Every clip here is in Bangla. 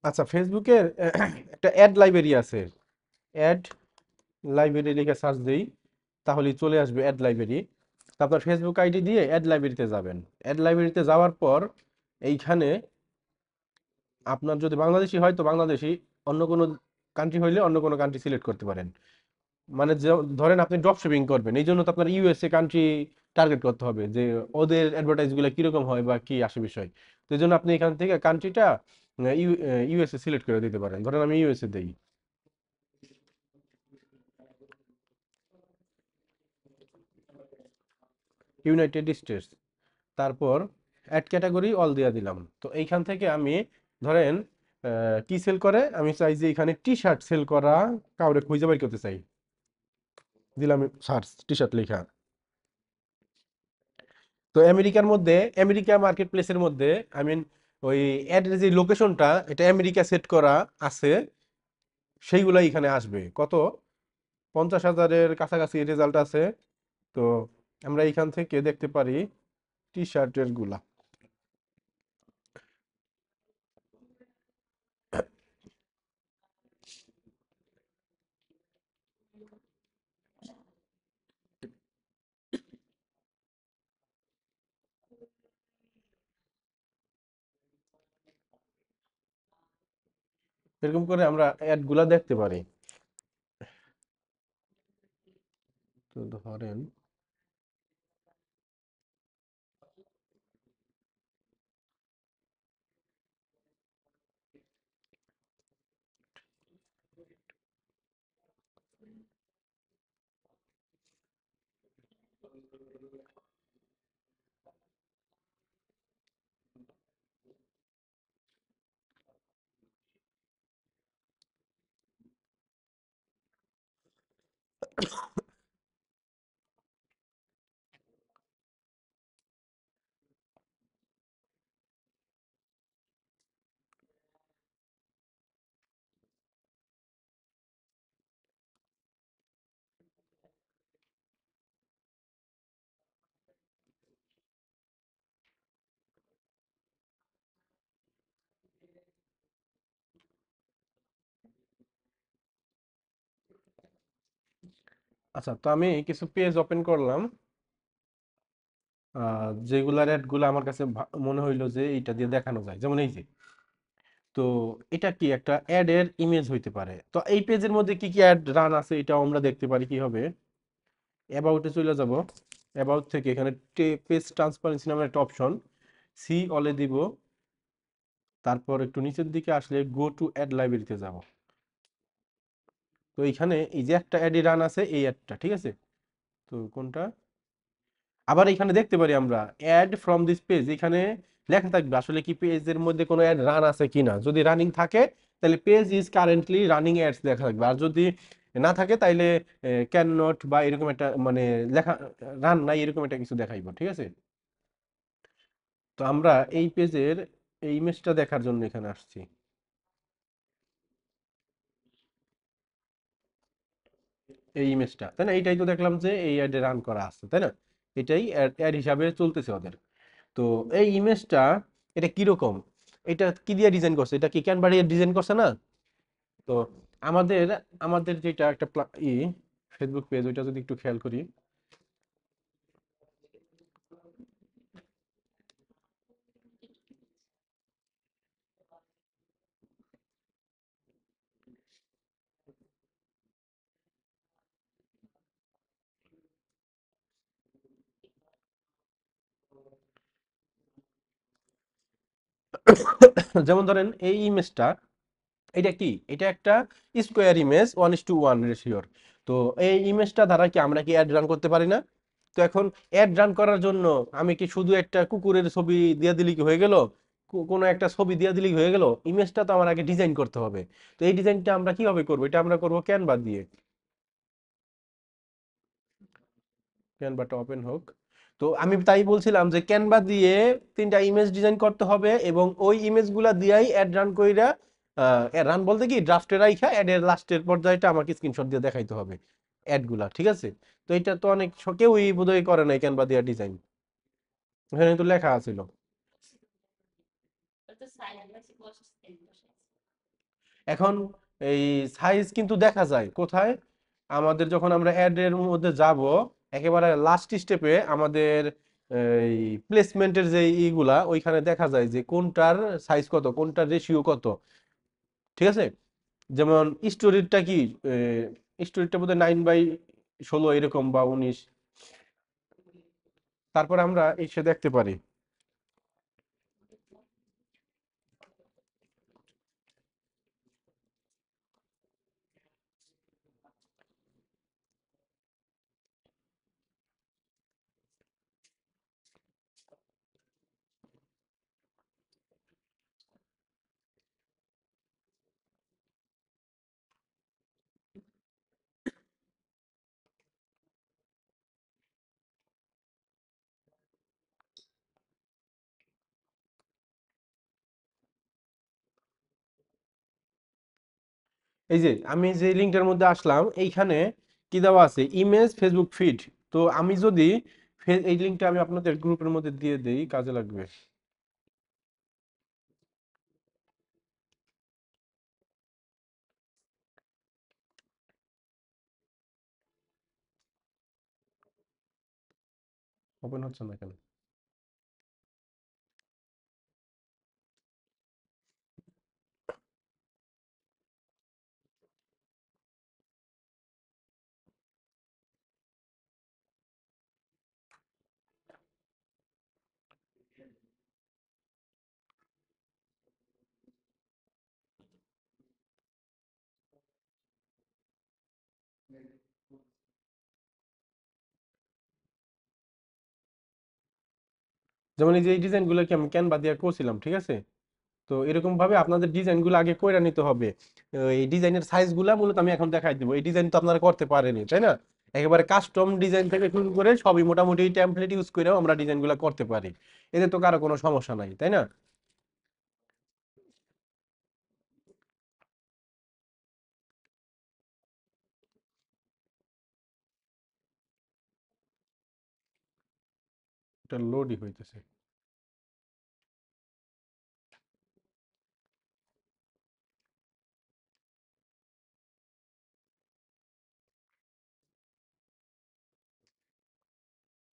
আচ্ছা, ফেসবুকের একটা অ্যাড লাইব্রেরি আছে। অ্যাড লাইব্রেরি লিখে সার্চ দেই, তাহলেই চলে আসবে অ্যাড লাইব্রেরি। তারপর ফেসবুক আইডি দিয়ে অ্যাড লাইব্রেরিতে যাবেন। অ্যাড লাইব্রেরিতে যাওয়ার পর এইখানে আপনার যদি বাংলাদেশি হয় তো বাংলাদেশি, অন্য কোনো কান্ট্রি হইলে অন্য কোনো কান্ট্রি সিলেক্ট করতে পারেন। মানে ধরেন আপনি ড্রপ শিপিং করবেন, এই জন্য তো আপনার ইউএসএ কান্ট্রি টার্গেট করতে হবে, যে ওদের অ্যাডভার্টাইজ গুলো কিরকম হয় বা কি আসে বিষয়। তো এই জন্য আপনি এখান থেকে কান্ট্রিটা ইউএসএ সিলেক্ট করে দিতে পারেন। ধরেন আমি ইউএসএ দেই, ইউনাইটেড স্টেটস। তারপর অ্যাড ক্যাটাগরি অল দিয়া দিলাম। তো এইখান থেকে আমি ধরেন কি সেল করে, আমি চাই যে এখানে টি শার্ট সেল করা কাউরে খুঁজে বের করতে চাই। দিলাম সার্চ টি শার্ট লেখা। তো আমেরিকার মধ্যে, আমেরিকা মার্কেট প্লেসের মধ্যে, আই মিন ওই অ্যাডের যে লোকেশনটা এটা আমেরিকা সেট করা আছে, সেইগুলাই এখানে আসবে। কত, 50,000-এর কাছাকাছি রেজাল্ট আছে। তো আমরা এখান থেকে দেখতে পারি টি শার্টের গুলা। এরকম করে আমরা অ্যাড গুলা দেখতে পারি। তো ধরেন আচ্ছা, তো আমি কিছু পেজ ওপেন করলাম, যেগুলার অ্যাড গুলো আমার কাছে মনে হইলো যে এইটা দিয়ে দেখানো যায়, যেমন এই যে। তো এটা কি একটা অ্যাড এর ইমেজ হইতে পারে। তো এই পেজের মধ্যে কি কি অ্যাড রান আছে এটাও আমরা দেখতে পারি। কি হবে, অ্যাবাউটে চলে যাব। অ্যাবাউট থেকে এখানে পেজ ট্রান্সপারেন্সি নামের একটা অপশন, সি অলে দিব। তারপর একটু নিচের দিকে আসলে গো টু অ্যাড লাইব্রেরিতে যাব। তো এইখানে এই যে একটা অ্যাডই রান আছে, এই অ্যাডটা ঠিক আছে। তো কোনটা, আবার এখানে দেখতে পারি আমরা অ্যাড ফ্রম দিস পেজ, এখানে লেখা থাকবে আসলে কি পেজের মধ্যে কোনো অ্যাড রান আছে কিনা। যদি রানিং থাকে তাহলে page is currently running ads লেখা থাকবে, আর যদি না থাকে তাইলে ক্যান নট বা এরকম একটা মানে লেখা, রান নাই এরকম একটা কিছু দেখাইবো, ঠিক আছে। তো আমরা এই পেজের এই ইমেজটা দেখার জন্য এখানে আসছি। এই ইমেজটা, তাই না, এইটাই তো দেখলাম যে এই অ্যাডে রান করা আছে, তাই না। এটাই অ্যাড হিসাবে চলতেছে ওদের। তো এই ইমেজটা, এটা কিরকম, এটা কি দিয়ে ডিজাইন করছে, এটা কি ক্যানভা দিয়ে ডিজাইন করছে না। তো আমাদের আমাদের যেটা একটা ফেসবুক পেজ, ওইটা যদি একটু খেয়াল করি। যেমন ধরেন এই ইমেজটা, এটা কি, এটা একটা স্কোয়ার ইমেজ 1:1 রেশিওর। তো এই ইমেজটা দ্বারা কি আমরা কি অ্যাড রান করতে পারি না। তো এখন অ্যাড রান করার জন্য আমি কি শুধু একটা কুকুরের ছবি দিয়ে দিলে কি হয়ে গেল, কোনো একটা ছবি দিয়ে দিলেই হয়ে গেল। ইমেজটা তো আমার আগে ডিজাইন করতে হবে। তো এই ডিজাইনটা আমরা কিভাবে করবো, এটা আমরা করবো ক্যানভা দিয়ে। ক্যানভাটা ওপেন হোক। তো আমি তাই বলছিলাম যে ক্যানভা দিয়ে তিনটা ইমেজ ডিজাইন করতে হবে, এবং ওই ইমেজগুলা দিয়েই অ্যাড রান কইরা, রান বলতে কি ড্রাফটে রাইখা অ্যাডের লাস্টের পর্যায়টা আমাকে স্ক্রিনশট দিয়ে দেখাইতে হবে অ্যাডগুলা, ঠিক আছে। তো এটা তো অনেক কেউই বোধহয় করে নাই ক্যানভা দিয়ে ডিজাইন। এখানে তো লেখা আছিল। এখন এই সাইজ কিন্তু দেখা যায় কোথায়, আমাদের যখন আমরা অ্যাড এর মধ্যে যাব একেবারে লাস্ট স্টেপে আমাদের এই প্লেসমেন্টের যে ইগুলা ওইখানে দেখা যায় যে কোনটার সাইজ কত, কোনটার রেশিও কত। ঠিক আছে, যেমন স্টোরিটা কি, স্টোরিটা বোধহয় 9/16 এরকম বা 19। তারপর আমরা এসে দেখতে পারি। এই যে আমি যে লিঙ্কটার মধ্যে আসলাম এইখানে কি দেওয়া আছে, ইমেজ ফেসবুক ফিড। তো আমি যদি এই লিঙ্কটা আমি আপনাদের গ্রুপের মধ্যে দিয়ে দেই, কাজে লাগবে। ওপেন হচ্ছে না কেন? যেমন এই যে এই ডিজাইনগুলো কি আমি ক্যানভা দিয়ে করছিলাম, ঠিক আছে? তো এরকম ভাবে আপনাদের ডিজাইনগুলো আগে কইরা নিতে হবে। এই ডিজাইনের সাইজগুলা মূলত আমি এখন দেখাই দিব। এই ডিজাইন তো আপনারা করতে পারেনি, তাই না? একেবারে কাস্টম ডিজাইন থেকে শুরু করে সবই মোটামুটি টেমপ্লেট ইউজ করেও আমরা ডিজাইনগুলো করতে পারি। এতে তো কারো কোনো সমস্যা নাই, তাই না? এটা লোডই হইতেছে।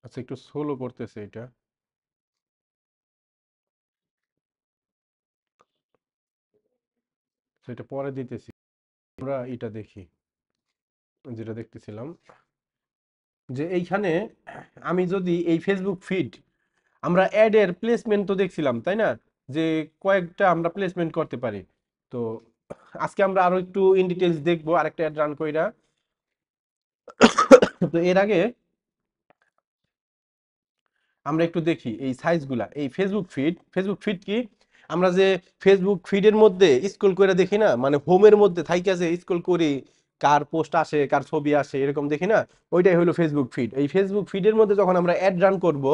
আচ্ছা, একটু স্লো করতেছে এটা। তো এটা পরে দিতেছি। আমরা এটা দেখি, যেটা দেখতেছিলাম যে এইখানে আমি যদি এই ফেসবুক ফিড, আমরা অ্যাড এর প্লেসমেন্ট তো দেখছিলাম, তাই না? যে কয়েকটা আমরা প্লেসমেন্ট করতে পারি। তো আজকে আমরা আরো একটু ইন ডিটেইলস দেখবো আরেকটা অ্যাড রান কইরা। তো এর আগে আমরা একটু দেখি এই সাইজগুলা, এই ফেসবুক ফিড কি, আমরা যে ফেসবুক ফিডের মধ্যে স্ক্রল করে দেখি না, মানে হোমের মধ্যে থাইকা যে স্ক্রল করি, কার পোস্ট আসে কার ছবি আসে এরকম দেখি না, ওইটাই হলো ফেসবুক ফিড। এই ফেসবুক ফিডের মধ্যে যখন আমরা অ্যাড রান করব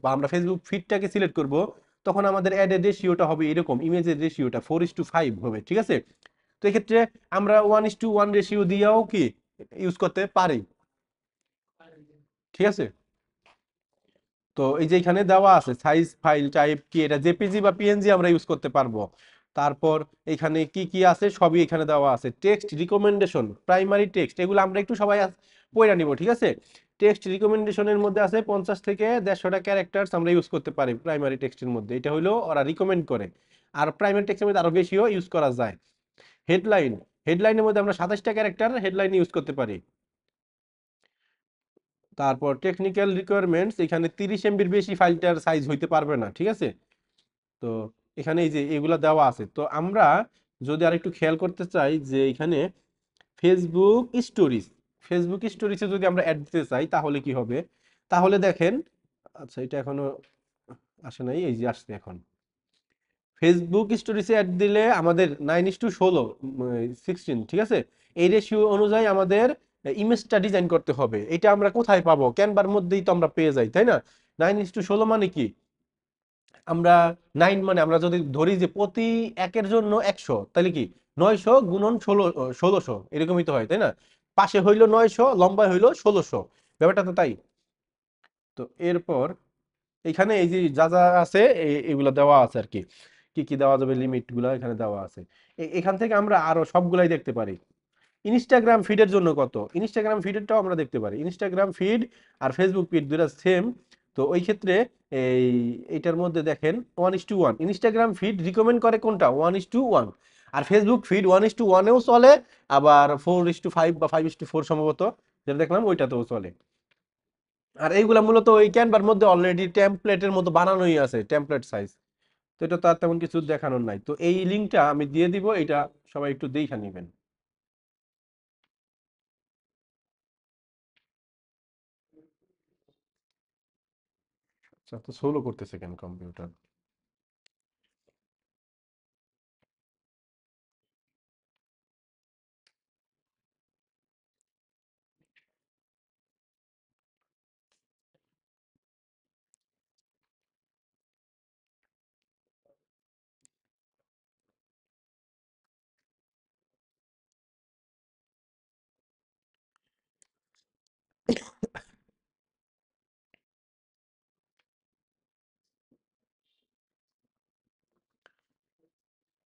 বা আমরা ফেসবুক ফিডটাকে সিলেক্ট করব, তখন আমাদের অ্যাডের রেশিওটা হবে এরকম, ইমেজের রেশিওটা 4:5 হবে, ঠিক আছে? তো এক্ষেত্রে আমরা 1:1 রেশিও দিয়েও কি ইউজ করতে পারি, ঠিক আছে? তো এই যে এখানে দেওয়া আছে সাইজ ফাইল টাইপ কি, এটা জেপিজি বা পিএনজি আমরা ইউজ করতে পারবো। তারপর এখানে কি কি আছে সবই এখানে দেওয়া আছে। টেক্সট রিকমেন্ডেশন, প্রাইমারি টেক্সট, এগুলো আমরা একটু সবাই পড়ে নিব, ঠিক আছে? টেক্সট রিকমেন্ডেশনের মধ্যে আছে 50 থেকে 150টা ক্যারেক্টার্স আমরা ইউজ করতে পারি প্রাইমারি টেক্সটের মধ্যে, এটা হলো ওরা রিকমেন্ড করে। আর প্রাইমারি টেক্সটের মধ্যে আরো বেশিও ইউজ করা যায়। হেডলাইন, হেডলাইনের মধ্যে আমরা 27টা ক্যারেক্টার হেডলাইন ইউজ করতে পারি। তারপর টেকনিক্যাল রিকোয়ারমেন্টস, এখানে 30 এমবির বেশি ফাইলটার সাইজ হইতে পারবে না, ঠিক আছে? তো এখানে এই যে এগুলা দেওয়া আছে। তো আমরা যদি আরেকটু খেয়াল করতে চাই যে এখানে ফেসবুক স্টোরিজ, ফেসবুক স্টোরিজে যদি আমরা অ্যাড দিতে চাই তাহলে কি হবে, তাহলে দেখেন। আচ্ছা, এটা এখনো আসে নাই, এই যে আসছে এখন। ফেসবুক স্টোরিজে অ্যাড দিলে আমাদের 9:16, 16, ঠিক আছে? এই রেশিও অনুযায়ী আমাদের ইমেজটা ডিজাইন করতে হবে। এটা আমরা কোথায় পাবো? ক্যানভার মধ্যেই তো আমরা পেয়ে যাই, তাই না? 9:16 মানে কি, আমরা 9 মানে আমরা যদি ধরি যে প্রতি একের জন্য 100, তাহলে কি 900 গুণন 1600 এরকমই তো হয়, তাই না? পাশে হইলো 900, লম্বায় হইলো 1600, ব্যাপারটা তো তাই। তো এরপর এখানে এই যে যা যা আছে এগুলো দেওয়া আছে আর কি। কি কি দেওয়া যাবে লিমিট গুলা এখানে দেওয়া আছে। এখান থেকে আমরা আরো সবগুলাই দেখতে পারি। ইনস্টাগ্রাম ফিডের জন্য কত, ইনস্টাগ্রাম ফিডেরটাও আমরা দেখতে পারি। ইনস্টাগ্রাম ফিড আর ফেসবুক ফিড দুটা সেম। তো ওই ক্ষেত্রে এই এটার মধ্যে দেখেন 1:1 ইনস্টাগ্রাম ফিড রিকমেন্ড করে কোনটা 1:1, আর ফেসবুক ফিড 1:1এও চলে, আবার 4:5 বা 5:4 সম্ভবত যেটা দেখলাম ওইটাতেও চলে। আর এইগুলা মূলত ওই ক্যানভার মধ্যে অলরেডি টেমপ্লেটের মতো বানানোই আছে, টেমপ্লেট সাইজ। তো এটা তার তেমন কিছু দেখানোর নাই। তো এই লিঙ্কটা আমি দিয়ে দিব, এটা সবাই একটু দেখে নেবেন। আচ্ছা, তো সোলো করতেছে কেন কম্পিউটার?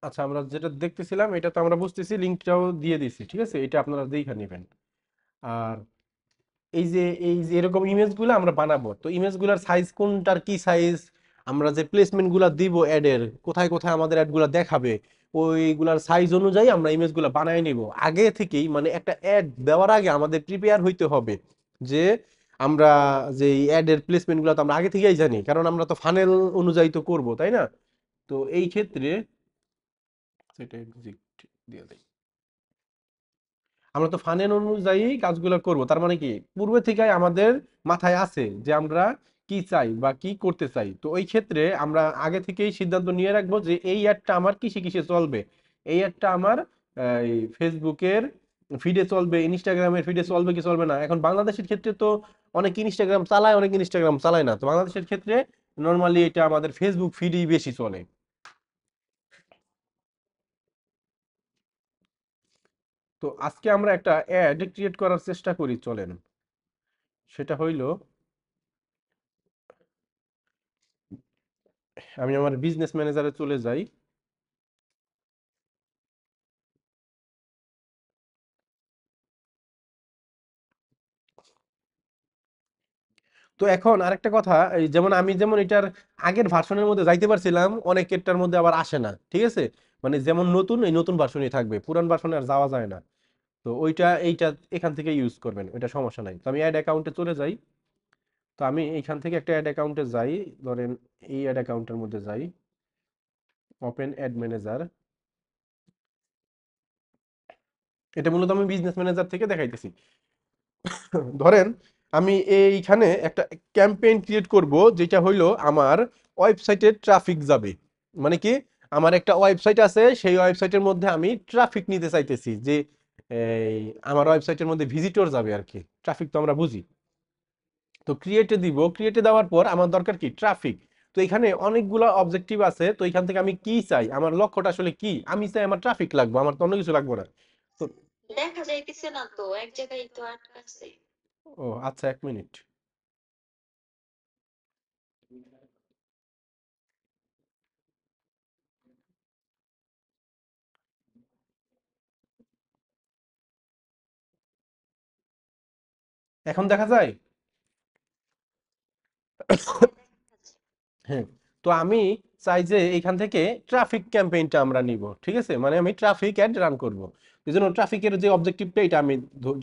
আচ্ছা, আমরা যেটা দেখতেছিলাম এটা তো আমরা বুঝতেছি, লিঙ্কটাও দিয়ে দিছি, ঠিক আছে, এটা আপনারা দেখে নেবেন। আর এই যে এরকম ইমেজগুলো আমরা বানাবো, তো ইমেজগুলোর সাইজ কোনটার কি সাইজ, আমরা যে প্লেসমেন্ট গুলা দিব অ্যাডের, কোথায় কোথায় আমাদের অ্যাড গুলা দেখাবে, ওইগুলার সাইজ অনুযায়ী আমরা ইমেজগুলো বানায় নিব আগে থেকেই। মানে একটা অ্যাড দেওয়ার আগে আমাদের প্রিপেয়ার হইতে হবে যে আমরা যে অ্যাডের প্লেসমেন্ট গুলো তো আমরা আগে থেকেই জানি, কারণ আমরা তো ফানেল অনুযায়ী তো করব, তাই না? তো এই ক্ষেত্রে সেটা এক্সিট দিয়ে দেই। আমরা তো ফানেল অনুযায়ী কাজগুলো করব, তার মানে কি পূর্বে থেকে আমাদের মাথায় আছে যে আমরা কি চাই বা কি করতে চাই। তো ওই ক্ষেত্রে আমরা আগে থেকেই সিদ্ধান্ত নিয়ে রাখবো যে এই অ্যাডটা আমার কিসে কিসে চলবে। এই অ্যাডটা আমার এই ফেসবুকের ফিডে চলবে, ইনস্টাগ্রামের ফিডে চলবে কি চলবে না। এখন বাংলাদেশের ক্ষেত্রে তো অনেক ইনস্টাগ্রাম চালায়, অনেক ইনস্টাগ্রাম চালায় না। তো বাংলাদেশের ক্ষেত্রে নর্মালি এটা আমাদের ফেসবুক ফিডই বেশি চলে। তো আজকে আমরা একটা অ্যাড ক্রিয়েট করার চেষ্টা করি, চলেন। সেটা হইলো, আমি আমার বিজনেস ম্যানেজারে চলে যাই। তো এখন আরেকটা কথা, এই যেমন আমি যেমন এটার আগের ভার্সনের মধ্যে যাইতে পারছিলাম, অনেকেরটার মধ্যে আবার আসে না, ঠিক আছে। মানে যেমন নতুন, এই নতুন ভার্সনই থাকবে, পুরান ভার্সনে আর যাওয়া যায় না। তো ওইটা এইটা এখান থেকে ইউজ করবেন, ওইটা সমস্যা নাই। তো আমি অ্যাড অ্যাকাউন্টে চলে যাই। তো আমি এইখান থেকে একটা অ্যাড অ্যাকাউন্টে যাই, ধরেন এই অ্যাড অ্যাকাউন্টের মধ্যে যাই, ওপেন অ্যাড ম্যানেজার। এটা মূলত আমি বিজনেস ম্যানেজার থেকে দেখাইতেছি। ধরেন আমি এইখানে একটা ক্যাম্পেইন ক্রিয়েট করব, যেটা হইলো আমার ওয়েবসাইটে ট্রাফিক যাবে। মানে কি, আমার একটা ওয়েবসাইট আছে, সেই ওয়েবসাইটের মধ্যে আমি ট্রাফিক নিতে চাইতেছি, যে এই আমার ওয়েবসাইটের মধ্যে ভিজিটর যাবে আর কি, ট্রাফিক তো আমরা বুঝি। তো ক্রিয়েটে দিব, ক্রিয়েটে দেওয়ার পর আমার দরকার কি ট্রাফিক। তো এখানে অনেকগুলো অবজেক্টিভ আছে, তো এখান থেকে আমি কি চাই, আমার লক্ষ্যটা আসলে কি, আমি চাই আমার ট্রাফিক লাগবে, আমার তো অন্য কিছু লাগবে না। তো দেখা যাইতেছে না তো, এক জায়গায় তো আটকাছে। ও আচ্ছা, 1 মিনিট। এখন দেখা যায়। হ্যাঁ, দেখাচ্ছে। হ্যাঁ। তো আমি চাই যে এখান থেকে ট্রাফিক ক্যাম্পেইনটা আমরা নিব, ঠিক আছে, মানে আমি ট্রাফিক অ্যাড রান করব। এই জন্য ট্রাফিকের যে অবজেক্টিভটা, এটা আমি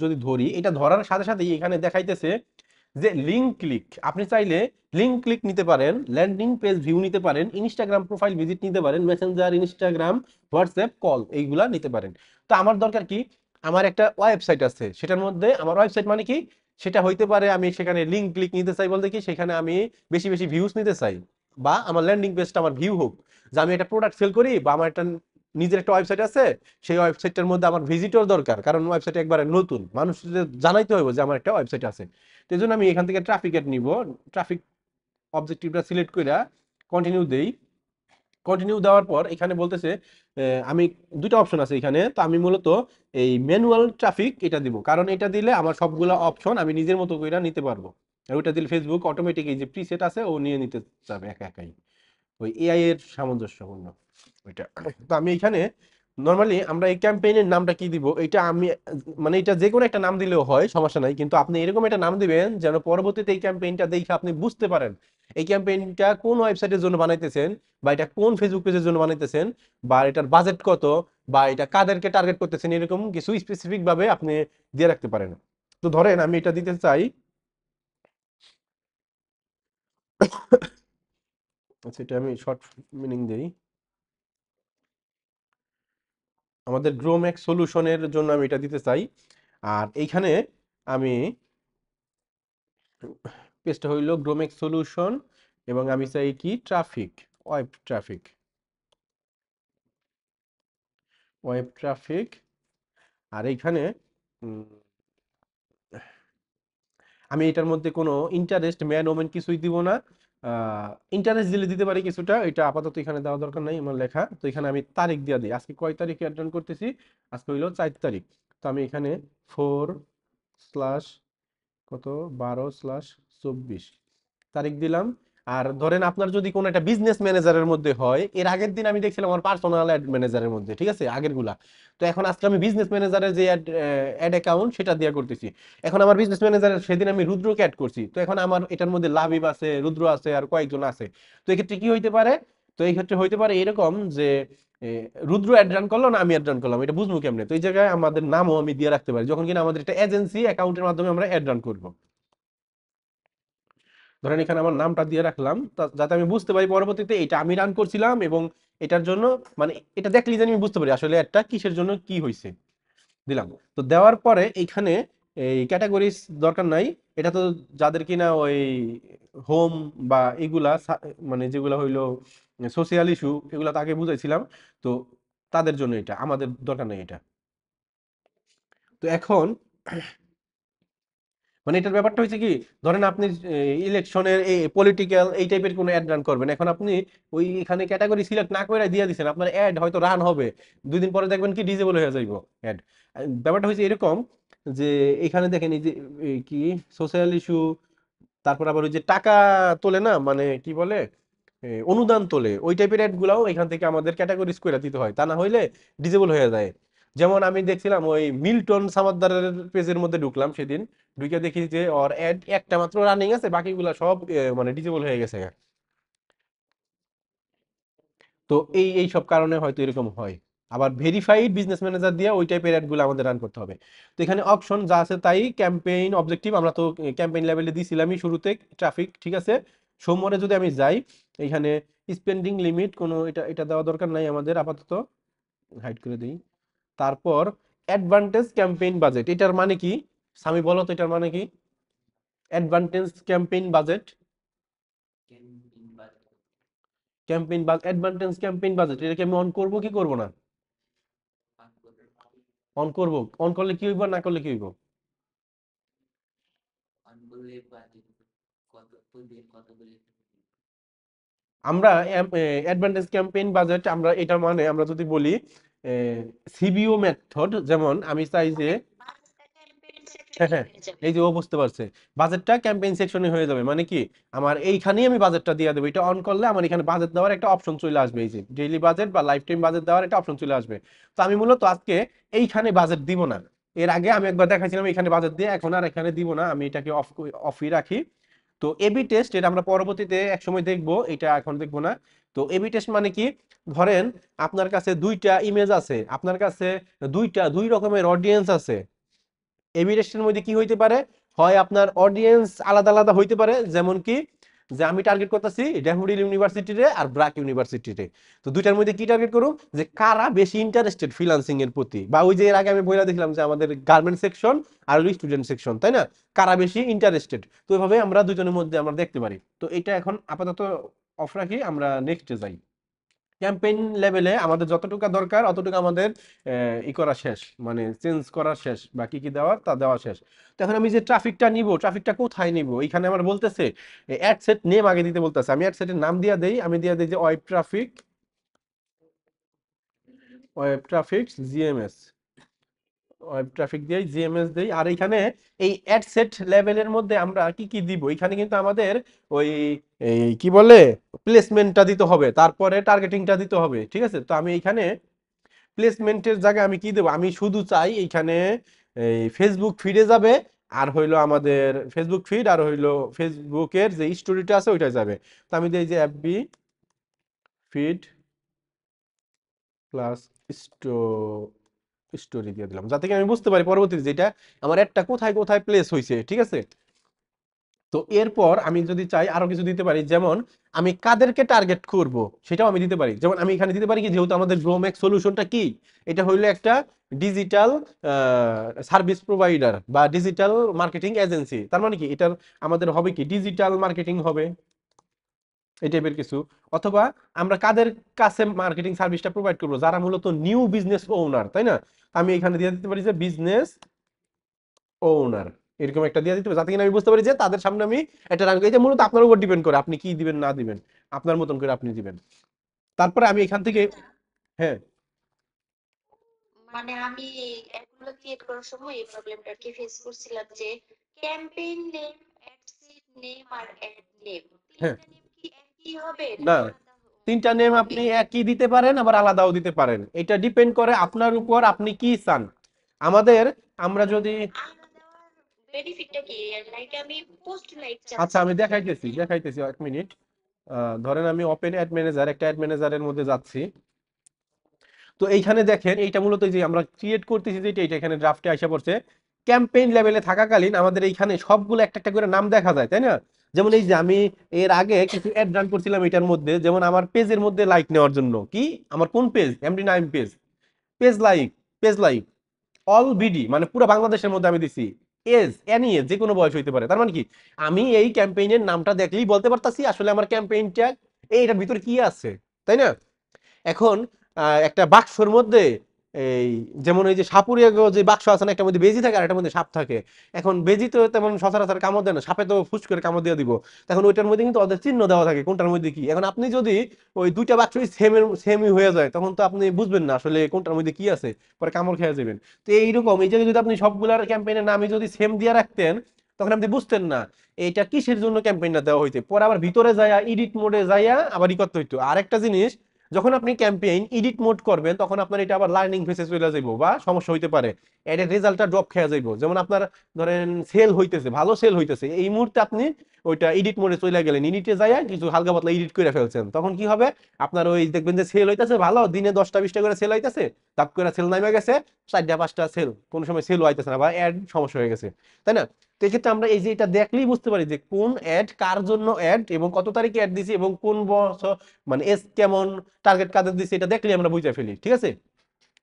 যদি ধরি, এটা ধরার সাথে সাথে এখানে দেখাইতেছে যে লিঙ্ক ক্লিক। আপনি চাইলে লিঙ্ক ক্লিক নিতে পারেন, ল্যান্ডিং পেজ ভিউ নিতে পারেন, ইনস্টাগ্রাম প্রোফাইল ভিজিট নিতে পারেন, মেসেঞ্জার, ইনস্টাগ্রাম, হোয়াটসঅ্যাপ কল, এইগুলা নিতে পারেন। তো আমার দরকার কি, আমার একটা ওয়েবসাইট আছে, সেটার মধ্যে আমার ওয়েবসাইট মানে কি, সেটা হইতে পারে আমি সেখানে লিঙ্ক ক্লিক নিতে চাই বলতে কি, সেখানে আমি বেশি বেশি ভিউজ নিতে চাই, বা আমার ল্যান্ডিং পেজটা আমার ভিউ হোক, যে আমি একটা প্রোডাক্ট সেল করি, বা আমার একটা নিজের একটা ওয়েবসাইট আছে, সেই ওয়েবসাইটটার মধ্যে আমার ভিজিটর দরকার, কারণ ওয়েবসাইট একবারে নতুন, মানুষ জানাইতে হবে যে আমার একটা ওয়েবসাইট আছে। তো এই জন্য আমি এখান থেকে ট্রাফিক অ্যাড নিব। ট্রাফিক অবজেক্টিভটা সিলেক্ট করে কন্টিনিউ দেই। কন্টিনিউ দেওয়ার পর এখানে বলতেছে আমি দুটো অপশন আছে এখানে, তো আমি মূলত এই ম্যানুয়াল ট্রাফিক এটা দিব, কারণ এটা দিলে আমার সবগুলো অপশন আমি নিজের মতো করে নিতে পারবো। আর ওইটা দিলে ফেসবুক অটোমেটিক এই যে প্রিসেট আছে ও নিয়ে নিতে যাবে একা একাই, ওই এআই এর সামঞ্জস্যপূর্ণ। ওইটা। তো আমি এখানে নর্মালি আমরা এই ক্যাম্পেইনের নামটা কি দিব এটা আমি মানে এটা যে কোনো একটা নাম দিলেও হয়, সমস্যা নাই, কিন্তু আপনি এরকম একটা নাম দিবেন যেন পরবর্তীতে এই ক্যাম্পেইনটা দেখে আপনি বুঝতে পারেন এই ক্যাম্পেইনটা কোন ওয়েবসাইটের জন্য বানাইতেছেন, বা এটা কোন ফেসবুক পেজের জন্য বানাইতেছেন, বা এটার বাজেট কত, বা এটা কাদেরকে টার্গেট করতেছেন, এরকম কিছু স্পেসিফিক ভাবে আপনি দিয়ে রাখতে পারেন। তো ধরেন আমি এটা দিতে চাই, আচ্ছা এটা আমি শর্ট মিনিং দেই, আমাদের গ্রোম্যাক্স সলিউশনের জন্য আমি এটা দিতে চাই। আর এইখানে আমি পেজটা হইল গ্রোম্যাক্স সলিউশন, এবং আমি চাই কি traffic, web traffic, web traffic. আর এইখানে উম, আমি এটার মধ্যে কোনো ইন্টারেস্ট ম্যান ওমেন কিছুই দিব না। ইন্টারেস্ট দিলে দিতে পারি কিছুটা, এটা আপাতত এখানে দেওয়া দরকার নাই আমার লেখা। তো এখানে আমি তারিখ দিয়ে দিই, আজকে কয় তারিখে অ্যাড রান করতেছি, আজকে হইলো 4 তারিখ। তো আমি এখানে 4 কত 12/24 তারিখ দিলাম। আর ধরেন আপনার যদি কোনো একটা বিজনেস ম্যানেজারের মধ্যে হয়, এর আগের দিন আমি দেখছিলাম আমার পার্সোনাল অ্যাড ম্যানেজারের মধ্যে, ঠিক আছে আগের গুলা। তো এখন আজকে আমি বিজনেস ম্যানেজারের যে অ্যাড অ্যাকাউন্ট সেটা দিয়ে করতেছি। এখন আমার বিজনেস ম্যানেজারের সেদিন আমি রুদ্রকে অ্যাড করছি, তো এখন আমার এটার মধ্যে লাবিব আছে, রুদ্র আছে, আর কয়েকজন আছে। তো এক্ষেত্রে কি হইতে পারে, তো এই ক্ষেত্রে হইতে পারে এরকম যে এ, রুদ্র অ্যাড রান করলো না আমি অ্যাড রান করলাম, এটা বুঝবো কেমনে? তো এই জায়গায় আমাদের নামও আমি দিয়ে রাখতে পারি, যখন কিনা আমাদের একটা এজেন্সি অ্যাকাউন্টের মাধ্যমে আমরা অ্যাড রান করবো। ধরেন এখানে আমার নামটা দিয়ে রাখলাম, যাতে আমি বুঝতে পারি পরবর্তীতে এটা আমি রান করছিলাম, এবং এটার জন্য মানে এটা দেখলেই জানি আমি বুঝতে পারি আসলে একটা কিসের জন্য কি হয়েছে। দিলাম। তো দেওয়ার পরে এইখানে এই ক্যাটাগরিজ দরকার নাই, এটা তো যাদের কিনা ওই হোম বা এগুলা মানে যেগুলা হইলো সোশিয়াল ইস্যু, এগুলা তাকে বুঝাইছিলাম। তো তাদের জন্য এটা, আমাদের দরকার নেই এটা। তো এখন মানে এটার ব্যাপারটা হচ্ছে কি, ধরেন আপনি ইলেকশনের এই পলিটিক্যাল এই টাইপের কোনো অ্যাড রান করবেন, এখন আপনি ওই এখানে ক্যাটাগরি সিলেক্ট না করে দিয়ে দিচ্ছেন, আপনার অ্যাড হয়তো রান হবে, 2 দিন পরে দেখবেন কি ডিজেবল হয়ে যাইব অ্যাড। ব্যাপারটা হচ্ছে এরকম যে এখানে দেখেন এই যে এই কি সোশ্যাল ইস্যু, তারপর আবার ওই যে টাকা তোলে না, মানে কি বলে অনুদান তোলে, ওই টাইপের অ্যাড গুলাও এখান থেকে আমাদের ক্যাটাগরিজ করে দিতে হয়, তা না হইলে ডিজেবল হয়ে যায়। যেমন আমি দেখছিলাম ওই মিল্টন সামাদ্দারের পেজের মধ্যে ঢুকলাম সেদিন, ঢুকে দেখি যে ওর অ্যাড একটা মাত্র রানিং আছে, বাকিগুলা সব মানে ডিজেবল হয়ে গেছে। তো এই সব কারণে হয়তো এরকম হয়। আবার ভেরিফাইড বিজনেস ম্যানেজার দিয়ে ওই টাইপের অ্যাড গুলো আমাদের রান করতে হবে। তো এখানে অপশন যা আছে তাই, ক্যাম্পেইন অবজেক্টিভ আমরা তো ক্যাম্পেইন লেভেলে দিছিলামই শুরুতে, ট্রাফিক ঠিক আছে। সোমবারে যদি আমি যাই, এখানে স্পেন্ডিং লিমিট কোনো এটা এটা দেওয়া দরকার নাই আমাদের আপাতত, হাইড করে দিই। তারপর অ্যাডভান্টেজ ক্যাম্পেইন বাজেট, এটার মানে কি সামি বলো তো, এটার মানে কি অ্যাডভান্টেজ ক্যাম্পেইন বাজেট? ক্যাম্পেইন বা অ্যাডভান্টেজ ক্যাম্পেইন বাজেট, এটাকে আমি অন করব কি করব না? অন করব। অন করলে কি হইব, না করলে কি হইব? আমরা অ্যাডভান্টেজ ক্যাম্পেইন বাজেট আমরা এটা মানে আমরা যদি বলি সিবিও মেথড, যেমন আমি চাই যে বাজেটটা ক্যাম্পেইন হ্যাঁ সেকশনে হ্যাঁ, হয়ে যাবে। এই যে ও বুঝতে পারছে, বাজেটটা ক্যাম্পেইন সেকশনে হয়ে যাবে মানে কি, আমার এইখানেই আমি বাজেটটা দিয়ে দেবো, এটা অন করলে আমার এখানে বাজেট দেওয়ার একটা অপশন চলে আসবে, এই যে ডেইলি বাজেট বা লাইফ টাইম বাজেট দেওয়ার একটা অপশন চলে আসবে। তো আমি মূলত আজকে এইখানে বাজেট দিব না, এর আগে আমি একবার দেখাইছিলাম এখানে বাজেট দিয়ে, এখন আর এখানে দিব না, আমি এটাকে অফই রাখি। তো এবি টেস্ট এটা আমরা পরবর্তীতে এক সময় দেখবো, এটা এখন দেখবো না। তো এবি টেস্ট মানে কি, ধরেন আপনার কাছে 2টা ইমেজ আছে, আপনার কাছে দুই রকমের অডিয়েন্স আছে, এবি টেস্টের মধ্যে কি হইতে পারে, হয় আপনার অডিয়েন্স আলাদা আলাদা হইতে পারে, যেমন কি যে আমি টার্গেট করতেছি ড্যাফোডিল ইউনিভার্সিটিতে আর ব্র্যাক ইউনিভার্সিটিতে। তো দুইটার মধ্যে কি টার্গেট করুম, যে কারা বেশি ইন্টারেস্টেড ফ্রিল্যান্সিং এর প্রতি, বা ওই যে এর আগে আমি বইলা দেখলাম যে আমাদের গার্মেন্ট সেকশন আর স্টুডেন্ট সেকশন, তাই না, কারা বেশি ইন্টারেস্টেড। তো এইভাবে আমরা দুজনের মধ্যে আমরা দেখতে পারি। তো এটা এখন আপাতত অফ রাখি, আমরা নেক্সটে যাই। ক্যাম্পেইন লেভেলে আমাদের যতটুকু দরকার অতটুকু আমাদের ই করা শেষ, মানে চেঞ্জ করা শেষ, বা কি কি দেওয়ার তা দেওয়া শেষ। তো এখন আমি যে ট্রাফিকটা নিব, ট্রাফিকটা কোথায় নিব, এখানে আমার বলতেছে অ্যাড সেট নেম আগে দিতে বলতেছে, আমি অ্যাড সেটের নাম দিয়ে দেই, আমি দিয়ে দেই যে web traffic, web traffic GMS, web traffic দেই, জিএমএস দেই, আর এখানে এই অ্যাড সেট লেভেলের মধ্যে আমরা কি কি দিব, এখানে কিন্তু আমাদের ওই এই কি বলে প্লেসমেন্টটা দিতে হবে, তারপরে টার্গেটিংটা দিতে হবে, ঠিক আছে। তো আমি এখানে প্লেসমেন্টের জায়গায় আমি কি দেবো, আমি শুধু চাই এইখানে এই ফেসবুক ফিডে যাবে, আর হইলো আমাদের ফেসবুক ফিড, আর হইলো ফেসবুকের যে স্টোরিটা আছে ওইটাই যাবে। তো আমি দিই যে এফবি ফিড প্লাস স্টোরি দিয়ে দিলাম, যাতে কি আমি বুঝতে পারি পরবর্তীতে যেটা আমার একটা কোথায় কোথায় প্লেস হয়েছে, ঠিক আছে। তো এরপর আমি যদি চাই আরো কিছু দিতে পারি, যেমন আমি কাদেরকে টার্গেট করব সেটাও আমি দিতে পারি। যেমন আমি এখানে দিতে পারি কি, যেহেতু আমাদের গ্রোম্যাক্স সলিউশনটা কি, এটা হইলো একটা ডিজিটাল সার্ভিস প্রোভাইডার বা ডিজিটাল মার্কেটিং এজেন্সি। তার মানে কি এটার আমাদের হবে কি ডিজিটাল মার্কেটিং হবে, এই টাইপের কিছু। অথবা আমরা কাদের কাছে মার্কেটিং সার্ভিসটা প্রোভাইড করবো, যারা মূলত নিউ বিজনেস ওনার, তাই না। আমি এখানে দিয়ে দিতে পারি যে বিজনেস ওনার, এরকম একটা দিয়ে দিতে হবে, যাতে কিনা আমি বুঝতে পারি যে তাদের সামনে আমি একটা রান করি। এটা মূলত আপনার উপর ডিপেন্ড করে আপনি কি দিবেন না দিবেন, আপনার মতন করে আপনি দিবেন। তারপরে আমি এখান থেকে আচ্ছা, হ্যাঁ মানে আমি এগুলো ক্রিয়েট করার সময় এই প্রবলেমটা কি ফেস করছিলাম যে campaign name, ad set name আর অ্যাড নেম, হ্যাঁ তিনটা নেম কি একই হবে না, নাকি আলাদা তিনটা নেম হবে? আপনি একই দিতে পারেন আবার আলাদাও দিতে পারেন, এটা ডিপেন্ড করে আপনার উপর আপনি কি চান। আমাদের আমরা যদি আলাদা দেওয়ার বেনিফিটটা কি? লাইক আমি পোস্ট লাইক আচ্ছা চাচ্ছি আমি যে দেখাইতেছি দেখাইতেছি এক মিনিট। ধরেন আমি ওপেন অ্যাড ম্যানেজার, একটা অ্যাড ম্যানেজারের মধ্যে যাচ্ছি। তো এইখানে দেখেন এইটা মূলত যে আমরা ক্রিয়েট করতেছি যেটা, এটা এখানে ড্রাফটে আসা পড়ছে। ক্যাম্পেইন লেভেলে থাকাকালীন আমাদের এইখানে সবগুলো একটা একটা করে নাম দেখা যায়, তাই না। যেমন এই যে আমি এর আগে কিছু অ্যাড রান করছিলাম এটার মধ্যে, যেমন আমার পেজের মধ্যে লাইক নেওয়ার জন্য কি, আমার কোন পেজ, এমডি9 page, page like, page like all BD, মানে পুরো বাংলাদেশের মধ্যে আমি দিছি এজ এনি এজ, যে কোনো বয়স হইতে পারে। তার মানে কি আমি এই ক্যাম্পেইনের নামটা দেখলেই বলতে পারতাছি আসলে আমার ক্যাম্পেইনটা এইটার ভিতরে কি আছে, তাই না। এখন একটা বাক্সর মধ্যে এই যেমন এই যে সাপুরিয়া যে বাক্স আছে না, একটা মধ্যে বেজি থাকে আর একটা মধ্যে সাপ থাকে। এখন বেজি তো তেমন সচরাচর কামড় দেয় না, সাপে তো ফুস করে কামড় দিয়ে দিব। তখন ওইটার মধ্যে কিন্তু ওদের চিহ্ন দেওয়া থাকে কোনটার মধ্যে কি। এখন আপনি যদি ওই দুইটা বাক্সই সেমই হয়ে যায়, তখন তো আপনি বুঝবেন না আসলে কোনটার মধ্যে কি আছে, পরে কামড় খেয়ে যাবেন। তো এইরকম এই জায়গায় যদি আপনি সবগুলার ক্যাম্পেইনের নামই যদি সেম দিয়ে রাখতেন, তখন আপনি বুঝতেন না এইটা কিসের জন্য ক্যাম্পেইনটা দেওয়া হইতে। পরে আবার ভিতরে যাইয়া এডিট মোডে যাইয়া আবার ই করতে হইতো। আরেকটা জিনিস, যখন আপনি ক্যাম্পেইন এডিট মোড করবেন তখন আপনার এটা আবার লার্নিং ফেসে চলে যাইবো বা সমস্যা হইতে পারে, এর রেজাল্টটা ড্রপ খেয়ে যাইবো। যেমন আপনার ধরেন সেল হইতেছে, ভালো সেল হইতেছে, এই মুহূর্তে আপনি ওইটা এডিট মোডে চলে গেলেন, এডিটে যাইয়া কিছু হালকা পাতলা এডিট করে ফেলছেন, তখন কি হবে, আপনার ওই দেখবেন যে সেল হইতেছে ভালো, দিনে 10টা 20টা করে সেল হইতেছে, তাপ করে সেল নামে গেছে 4টা 5টা সেল, কোনো সময় সেল হইতেছে না বা অ্যাড সমস্যা হয়ে গেছে, তাই না। তো এক্ষেত্রে আমরা এই যে এটা দেখলেই বুঝতে পারি যে কোন অ্যাড কার জন্য অ্যাড এবং কত তারিখে অ্যাড দিছি এবং কোন বছর, মানে এস কেমন, টার্গেট কাদের দিছি, এটা দেখলে আমরা বুঝে ফেলি, ঠিক আছে।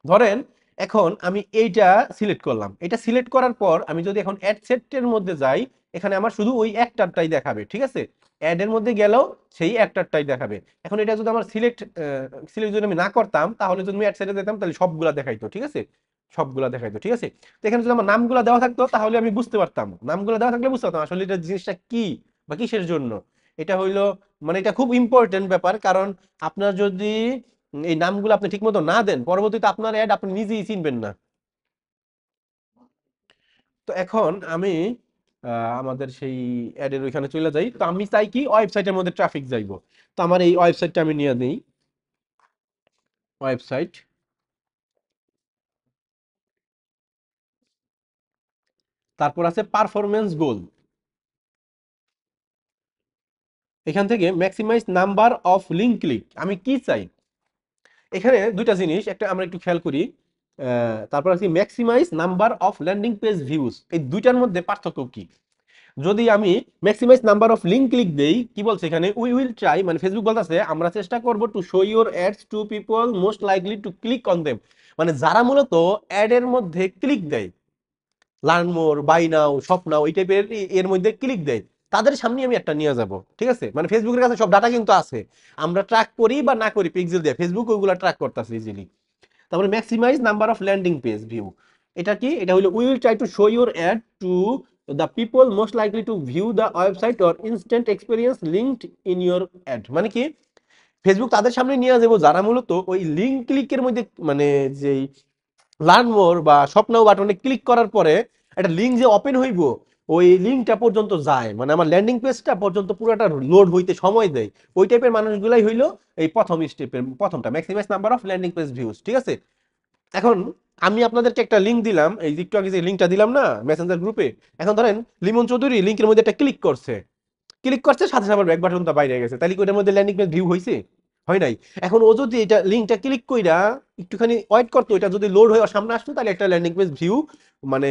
ধরেন এখন আমি এইটা সিলেক্ট করলাম, এটা সিলেক্ট করার পর আমি যদি এখন অ্যাড সেটের মধ্যে যাই, এখানে আমার শুধু ওই একটারটাই দেখাবে, ঠিক আছে। অ্যাড এর মধ্যে গেলেও সেই একটারটাই দেখাবে। এখন এটা যদি আমার সিলেক্ট সিলেক্ট যদি আমি না করতাম, তাহলে যদি আমি অ্যাড সেটে যেতাম তাহলে সবগুলা দেখাইতো, ঠিক আছে, সবগুলা দেখাইতো, ঠিক আছে। তো এখানে যদি আমার নামগুলা দেওয়া থাকতো তাহলে আমি বুঝতে পারতাম, নামগুলা দেওয়া থাকলে বুঝতে পারতাম আসলে এটা জিনিসটা কি বা কিসের জন্য। এটা হইলো মানে এটা খুব ইম্পর্টেন্ট ব্যাপার, কারণ আপনার যদি এই নামগুলো আপনি ঠিক মতো না দেন, পরবর্তীতে আপনার অ্যাড আপনি নিজেই চিনবেন না। তো এখন আমি আমাদের সেই অ্যাডের ওইখানে চলে যাই। তো আমি চাই কি ওয়েবসাইটের মধ্যে ট্রাফিক যাইবো। তো আমার এই ওয়েবসাইটটা আমি নিয়ে নিই, ওয়েবসাইট, তারপর আছে পারফরমেন্স গোল। এখান থেকে maximize number of link click, আমি কি চাই, এখানে দুইটা জিনিস, একটা আমরা একটু খেয়াল করি। তারপর আছে maximize number of landing page views, এই দুইটার মধ্যে পার্থক্য কি। যদি আমি maximize number of link click দেই, কি বলছে এখানে, উই উইল ট্রাই, মানে ফেসবুক বলতেছে আমরা চেষ্টা করব to show your ads to people most likely to click on them, মানে যারা মূলত অ্যাড এর মধ্যে ক্লিক দেয়, learn more, buy now, shop now, এই টাইপের এর মধ্যে ক্লিক দেয়, তাদের সামনে আমি একটা নিয়ে যাব, ঠিক আছে। মানে ফেসবুকের কাছে সব ডাটা কিন্তু আছে, আমরা ট্র্যাক করি বা না করি পিক্সেল দিয়ে, ফেসবুক ওইগুলো ট্র্যাক করতেছে ইজিলি। তারপরে maximize number of landing page view, এটা কি, এটা হলো we will try to show your ad to the people most likely to view the website or instant experience linked in your ad, মানে কি ফেসবুক তাদের সামনে নিয়ে যাবো যারা মূলত ওই লিঙ্ক ক্লিকের মধ্যে, মানে যেই লার্ন মোর বা শপ নাও বাটনে ক্লিক করার পরে একটা লিঙ্ক যে ওপেন হইব, ওই লিঙ্কটা পর্যন্ত যায়, মানে আমার ল্যান্ডিং পেজটা পর্যন্ত পুরোটা লোড হইতে সময় দেয়, ওই টাইপের মানুষগুলাই হইলো এই প্রথম স্টেপের প্রথমটা, maximize number of landing page views. ঠিক আছে, এখন আমি আপনাদেরকে একটা লিঙ্ক দিলাম, এই যে একটু আগে যে লিঙ্কটা দিলাম না মেসেঞ্জার গ্রুপে, এখন ধরেন লিমন চৌধুরী লিঙ্কের মধ্যে একটা ক্লিক করছে সাথে সাথে ব্যাক বাটনটা বাইরে গেছে, তাহলে কি ওটার মধ্যে ল্যান্ডিং পেজ ভিউ হয়েছে? হয় নাই। এখন ও যদি এটা লিঙ্কটা ক্লিক কইরা একটুখানি ওয়েট করতো, এটা যদি লোড হয়ে ওর সামনে আসতো, তাহলে একটা ল্যান্ডিং পেজ ভিউ মানে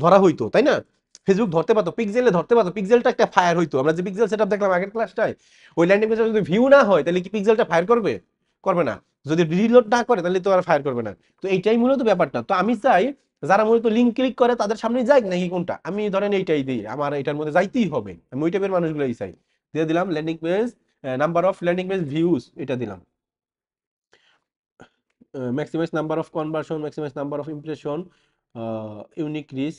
ধরা হইতো, তাই না? ফেসবুক ধরতে পারতো, পিক্সেলে ধরতে পারতো, পিক্সেলটা একটা ফায়ার হইতো। আমরা যে পিক্সেল সেটআপ দেখলাম আগের ক্লাসটায়, ওই ল্যান্ডিং পেজটা যদি ভিউ না হয় তাহলে কি পিক্সেলটা ফায়ার করবে? করবে না। যদি রিলোড না করে তাহলে তো আর ফায়ার করবে না। তো এইটাই মূলত ব্যাপারটা। তো আমি চাই যারা মূলত লিঙ্ক ক্লিক করে তাদের সামনে যাই নাকি কোনটা, আমি ধরেন এইটাই দিই, আমার এটার মধ্যে যাইতেই হবে, আমি ওই টাইপের মানুষগুলোই চাই। দিয়ে দিলাম landing page number of landing page views, এটা দিলাম। Maximize number of conversion, maximize number of impression, unique reach,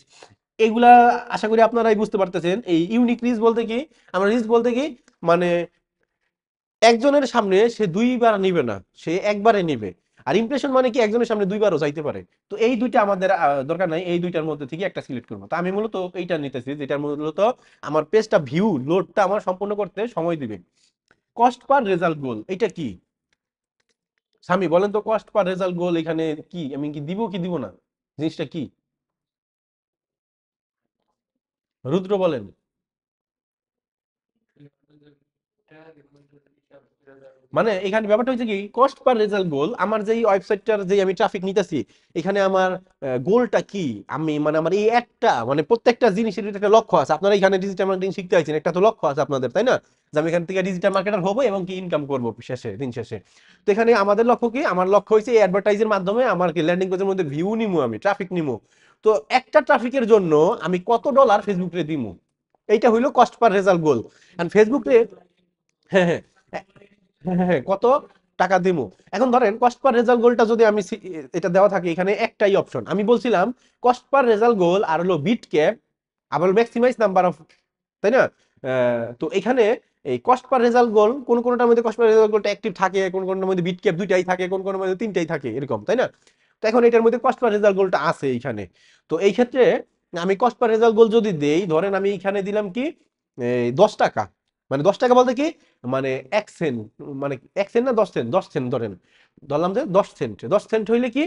এগুলা আশা করি আপনারাই বুঝতে পারতেছেন। এই ইউনিক রিচ বলতে কি, আমরা রিচ বলতে কি, মানে একজনের সামনে সে দুইবার নিবে না, সে একবারে নিবে। আর ইমপ্রেশন মানে কি, একজনের সামনে দুইবারও যাইতে পারে। তো এই দুইটা আমাদের দরকার নাই, এই দুইটার মধ্যে থেকে একটা সিলেক্ট করবো। তো আমি মূলত এইটা নিতেছি, যেটা মূলত আমার পেজটা ভিউ লোডটা আমার সম্পূর্ণ করতে সময় দিবে। কস্ট পার রেজাল্ট গোল, এটা কি স্বামী বলেন তো? কস্ট পার রেজাল্ট গোল এখানে কি, আমি কি দিব কি দিব না, জিনিসটা কি? রুদ্র বলেন। মানে এখানে ব্যাপারটা হচ্ছে কি, কস্ট পার রেজাল্ট গোল, আমার যেই ওয়েবসাইটটার যে আমি ট্রাফিক নিতেছি, এখানে আমার গোলটা কি, আমি মানে আমার এই একটা মানে প্রত্যেকটা জিনিসের একটা লক্ষ্য আছে। আপনারা এখানে ডিজিটাল মার্কেটিং শিখতে আছেন, একটা তো লক্ষ্য আছে আপনাদের, তাই না? যে আমি এখান থেকে ডিজিটাল মার্কেটার হবো এবং কি ইনকাম করবো শেষে, দিন শেষে। তো এখানে আমাদের লক্ষ্য কি, আমার লক্ষ্য হচ্ছে এই অ্যাডভার্টাইজের মাধ্যমে আমার কি ল্যান্ডিং পেজের মধ্যে ভিউ নিমু, আমি ট্রাফিক নিমু। তো একটা ট্রাফিকের জন্য আমি কত ডলার ফেসবুকে দিমু, এইটা হইলো কস্ট পার রেজাল্ট গোল। কারণ ফেসবুকে, হ্যাঁ হ্যাঁ হ্যাঁ, কত টাকা দিমু। এখন ধরেন কস্ট পার রেজাল্ট গোলটা যদি আমি এটা দেওয়া থাকে, এখানে একটাই অপশন আমি বলছিলাম, কস্ট পার রেজাল্ট গোল আর হলো বিট ক্যাপ, আবার ম্যাক্সিমাইজ নাম্বার অফ, তাই না? তো এখানে এই কস্ট পার রেজাল্ট গোল কোন কোনটার মধ্যে কস্ট পার রেজাল্ট গোলটা অ্যাক্টিভ থাকে, কোন কোনটার মধ্যে বিট ক্যাপ দুইটাই থাকে, কোন কোন মধ্যে তিনটাই থাকে, এরকম, তাই না? তো এখন এটার মধ্যে কস্ট পার রেজাল্ট গোলটা আছে এইখানে। তো এই ক্ষেত্রে আমি কস্ট পার রেজাল্ট গোল যদি দেই, ধরেন আমি এখানে দিলাম কি 10 টাকা, মানে 10 টাকা বলতে কি, মানে 1 সেন্ট, মানে 1 সেন্ট না 10 সেন্ট, 10 সেন্ট ধরেন, ধরলাম যে 10 সেন্ট, 10 সেন্ট হইলে কি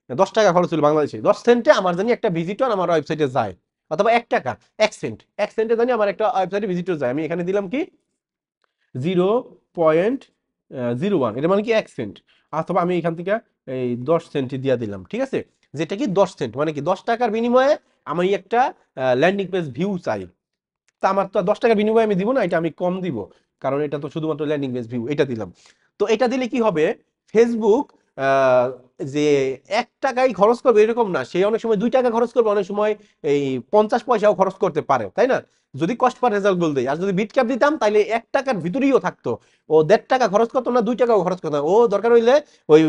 10 টাকা খরচ হলো বাংলাদেশে, 10 সেন্টে আমার জানি একটা ভিজিটর আমার ওয়েবসাইটে যায়, অথবা 1 টাকা, 1 সেন্টে জানি আমার একটা ওয়েবসাইটে ভিজিটর যায়, আমি এখানে দিলাম কি 0.01, এটা মানে কি 1 সেন্ট, অথবা আমি এখান থেকে এই 10 সেন্ট দিয়ে দিলাম, ঠিক আছে? যেটা কি 10 সেন্ট, মানে কি 10 টাকার বিনিময়ে আমি একটা ল্যান্ডিং পেজ ভিউ চাই। তা আমার তো 10 টাকার বিনিময়ে আমি দিব না, এটা আমি কম দিব, কারণ এটা তো শুধুমাত্র ল্যান্ডিং পেজ ভিউ, এটা দিলাম। তো এটা দিলে কি হবে, ফেসবুক আহ, যে 1 টাকাই খরচ করবে এরকম না, সে অনেক সময় 2 টাকা খরচ করবে, অনেক সময় এই 50 পয়সাও খরচ করতে পারে, তাই না? যদি কস্ট পার রেজাল্ট গোল দেয়, আর যদি বিট ক্যাপ দিতাম তাহলে 1 টাকার ভিতরেও থাকতো, ও 1.5 টাকা খরচ করতো না, 2 টাকাও খরচ করতো না, ও দরকার হইলে ওই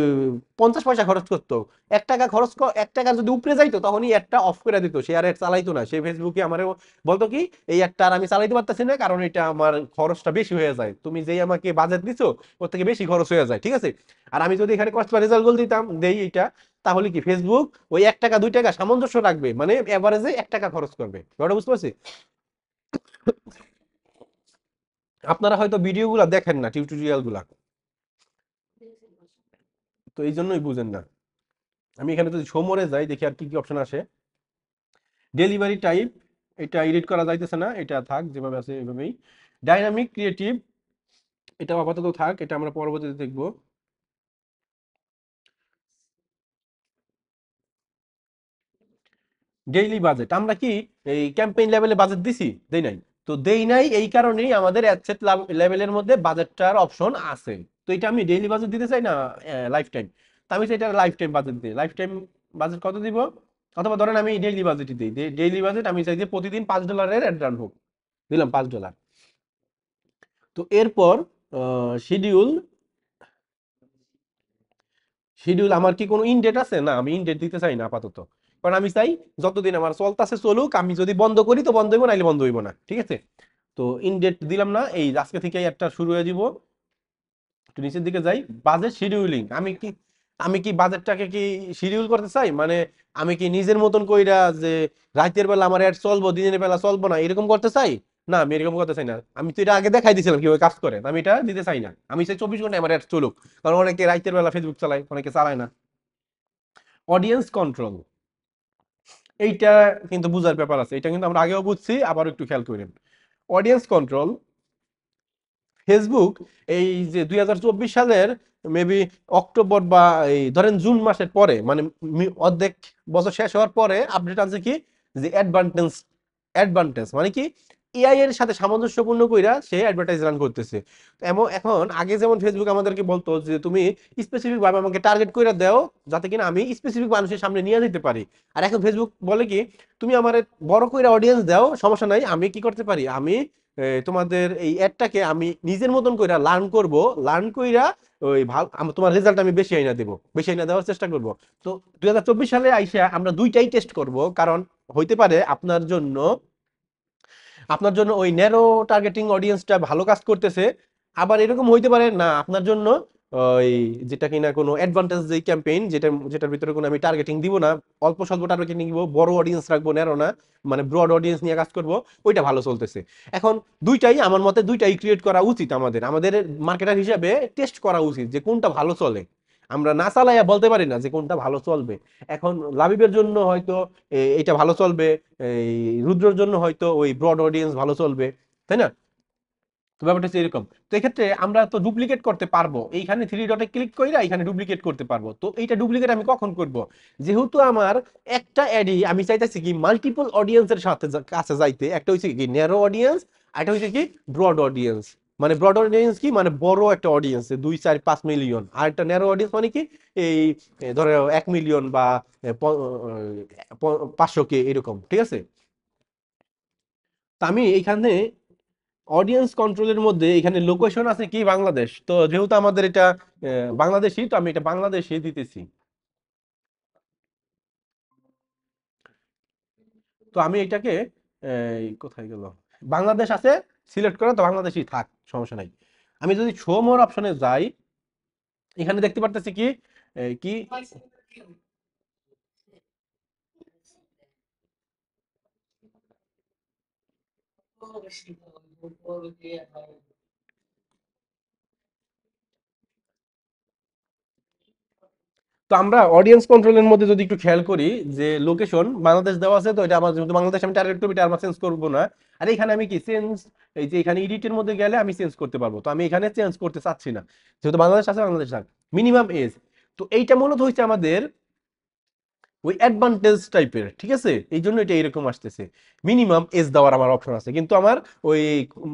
50 পয়সা খরচ করতো। 1 টাকা খরচ 1 টাকা যদি উপরে যাইতো তখনই একটা অফ করে দিত, সে আর চালাইতো না, সে ফেসবুকে আমার বলতো কি, এই একটা আর আমি চালাইতে পারতেছি না, কারণ এটা আমার খরচটা বেশি হয়ে যায়, তুমি যেই আমাকে বাজেট দিছো ওর থেকে বেশি খরচ হয়ে যায়, ঠিক আছে? আর আমি যদি এখানে কস্ট পার রেজাল্ট গোল দিতাম দেই এটা, তাহলে কি ফেসবুক ওই 1 টাকা 2 টাকা সামঞ্জস্য রাখবে, মানে এভারেজে 1 টাকা খরচ করবে। ব্যাপারটা বুঝতে পারছি? আপনারা হয়তো ভিডিওগুলো দেখেন না, টিউটোরিয়াল গুলা, তো এই জন্যই বুঝেন না। আমি এখানে যদি সোমরে যাই, দেখি আর কি কি অপশন আসে। ডেলিভারি টাইপ, এটা এডিট করা যাইতেছে না, এটা থাক যেভাবে আছে এভাবেই। ডাইনামিক ক্রিয়েটিভ, এটা আপাতত থাক, এটা আমরা পরবর্তীতে দেখবো। ডেইলি বাজেট, আমরা কি এই ক্যাম্পেইন লেভেলে বাজেট দিছি? দেই নাই। তো দেই নাই, এই কারণেই আমাদের অ্যাডসেট লেভেলের মধ্যে বাজেটটার অপশন আছে। তো এটা আমি ডেইলি বাজেট দিতে চাই না লাইফ টাইম, তো আমি চাই এটা লাইফ টাইম বাজেট দিই। লাইফ টাইম বাজেট কত দিব? অথবা ধরেন আমি ডেইলি বাজেটই দিই, ডেইলি বাজেট আমি চাই যে প্রতিদিন $5 অ্যাড রান হোক, দিলাম $5। তো এরপর শিডিউল, শিডিউল আমার কি কোনো ইন ডেট আছে? না, আমি ইন ডেট দিতে চাই না আপাতত, কারণ আমি চাই যতদিন আমার চলতেছে চলুক, আমি যদি বন্ধ করি তো বন্ধ হইব, নাইলে বন্ধ হইব না, ঠিক আছে? তো ইন ডেট দিলাম না, এই আজকে থেকে একটা শুরু হয়ে যাব। একটু নিচের দিকে যাই, বাজেট শিডিউলিং, আমি কি আমি কি বাজেটটাকে কি শিডিউল করতে চাই, মানে আমি কি নিজের মতন কইরা যে রাতের বেলা আমার অ্যাড চলবো দিনের বেলা চলবো না এরকম করতে চাই? না, আমি এরকম করতে চাই না। আমি তো এটা আগে দেখাই দিয়েছিলাম কিভাবে কাজ করে, আমি এটা দিতে চাই না। আমি চাই 24 ঘন্টা আমার অ্যাড চলুক, কারণ অনেকে রাতের বেলা ফেসবুক চালায়, অনেকে চালায় না। অডিয়েন্স কন্ট্রোল, এইটা কিন্তু বুঝার ব্যাপার আছে, এটা কিন্তু আমরা আগেও বুঝছি, আবার একটু খেয়াল করেন। অডিয়েন্স কন্ট্রোল, ফেসবুক এই যে 2024 সালের মেবি অক্টোবর বা এই ধরেন জুন মাসের পরে, মানে অর্ধেক বছর শেষ হওয়ার পরে আপডেট আছে কি, যে অ্যাডভান্টেজ, অ্যাডভান্টেজ মানে কি, এআই এর সাথে সামঞ্জস্যপূর্ণ কইরা সে অ্যাডভার্টাইজ রান করতেছে। এমন এখন আগে যেমন ফেসবুক আমাদেরকে বলতো যে তুমি স্পেসিফিক ভাবে আমাকে টার্গেট করে দাও, যাতে কিনা আমি স্পেসিফিক মানুষের সামনে নিয়ে যেতে পারি। আর এখন ফেসবুক বলে কি, তুমি আমার বড় কইরা অডিয়েন্স দাও, সমস্যা নাই, আমি কি করতে পারি, আমি তোমাদের এই অ্যাডটাকে আমি নিজের মতন কইরা লার্ন করব, লার্ন কইরা ওই ভালো তোমার রেজাল্ট আমি বেশি আইনা দেবো, বেশি আইনা দেওয়ার চেষ্টা করব। তো 2024 সালে আইসা আমরা দুইটাই টেস্ট করব, কারণ হইতে পারে আপনার জন্য ওই ন্যারো টার্গেটিং অডিয়েন্সটা ভালো কাজ করতেছে, আবার এরকম হইতে পারে না আপনার জন্য ওই যেটা কিনা কোনো অ্যাডভান্টেজ যে ক্যাম্পেইন, যেটার ভিতরে কোনো আমি টার্গেটিং দিব না, অল্প স্বল্প টার্গেটিং দিব, বড় অডিয়েন্স রাখবো, ন্যারো না, মানে ব্রড অডিয়েন্স নিয়ে কাজ করব, ওইটা ভালো চলতেছে। এখন দুইটাই আমার মতে দুইটাই ক্রিয়েট করা উচিত, আমাদের আমাদের মার্কেটার হিসাবে টেস্ট করা উচিত যে কোনটা ভালো চলে। আমরা না চালাইয়া বলতে পারি না যে কোনটা ভালো চলবে। এখন লাবিবের জন্য হয়তো এইটা ভালো চলবে, এই রুদ্রর জন্য হয়তো ওই ব্রড অডিয়েন্স ভালো চলবে, তাই না? তো ব্যাপারটা হচ্ছে এরকম। তো এক্ষেত্রে আমরা তো ডুপ্লিকেট করতে পারবো, এইখানে থ্রি ডটে ক্লিক কইরা এখানে ডুপ্লিকেট করতে পারবো। তো এইটা ডুপ্লিকেট আমি কখন করব, যেহেতু আমার একটা অ্যাডই আমি চাইতেছি কি মাল্টিপল অডিয়েন্সের সাথে কাছে যাইতে, একটা হচ্ছে কি ন্যারো অডিয়েন্স, আর একটা হচ্ছে কি ব্রড অডিয়েন্স। মানে ব্রড অডিয়েন্স কি, মানে বড় একটা অডিয়েন্স 2 4 5 মিলিয়ন, আর একটা ন্যারো অডিয়েন্স মানে কি এই ধরো 1 মিলিয়ন বা 500K এরকম, ঠিক আছে? তা আমি এইখানে অডিয়েন্স কন্ট্রোলের মধ্যে এখানে লোকেশন আছে কি বাংলাদেশ, তো যেহেতু আমাদের এটা বাংলাদেশি, তো আমি এটা বাংলাদেশে দিতেছি। তো আমি এটাকে কোথায় গেল, বাংলাদেশ আছে, সিলেক্ট করা, তো বাংলাদেশই থাক, সমস্যা নাই। আমি যদি শো মোর অপশনে যাই, এখানে দেখতে পারতেছি কি কি তো আমরা অডিয়েন্স কন্ট্রোলের মধ্যে যদি একটু খেয়াল করি, যে লোকেশন বাংলাদেশ দেওয়া আছে, তো এটা আমার যেহেতু বাংলাদেশ আমি টার্গেট করবো, এটা আমার চেঞ্জ করবো না। আর এখানে আমি কি চেঞ্জ, এই যে এখানে এডিটের মধ্যে গেলে আমি চেঞ্জ করতে পারবো, তো আমি এখানে চেঞ্জ করতে চাচ্ছি না, যেহেতু বাংলাদেশ আছে, বাংলাদেশ থাক। মিনিমাম এজ, তো এইটা মূলত হচ্ছে আমাদের ওই অ্যাডভান্টেজ টাইপের, ঠিক আছে, এই জন্য এটা এরকম আসতেছে। মিনিমাম এজ দেওয়ার আমার অপশন আছে, কিন্তু আমার ওই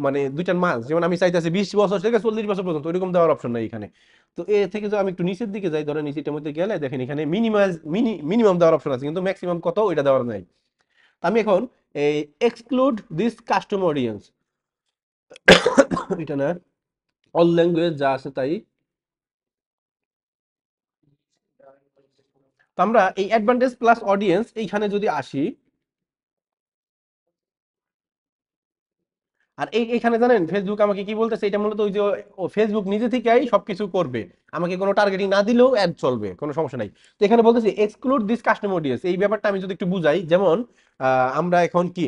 মানে দুইটার মাস, যেমন আমি চাইতেছি 20 বছর থেকে 40 বছর পর্যন্ত, ওইরকম দেওয়ার অপশন নাই এখানে। তো এ থেকে যদি আমি একটু নিচের দিকে যাই, ধরেন নিচের মধ্যে গেলে দেখেন এখানে মিনিমাম দেওয়ার অপশন আছে, কিন্তু ম্যাক্সিমাম কত ওইটা দেওয়ার নাই। তো আমি এখন এই এক্সক্লুড দিস কাস্টম অডিয়েন্স, এটা না, অল ল্যাঙ্গুয়েজ যা আছে তাই। তো আমরা এই অ্যাডভান্টেজ প্লাস অডিয়েন্স এইখানে যদি আসি, আর এইখানে জানেন ফেসবুক আমাকে কি বলতেছে, এটা মূলত ওই যে ও ফেসবুক নিজে থেকেই সবকিছু করবে, আমাকে কোনো টার্গেটিং না দিলেও অ্যাড চলবে, কোনো সমস্যা নাই। তো এখানে বলতেছে এক্সক্লুড দিস কাস্টম অডিয়েন্স, এই ব্যাপারটা আমি যদি একটু বুঝাই, যেমন আমরা এখন কি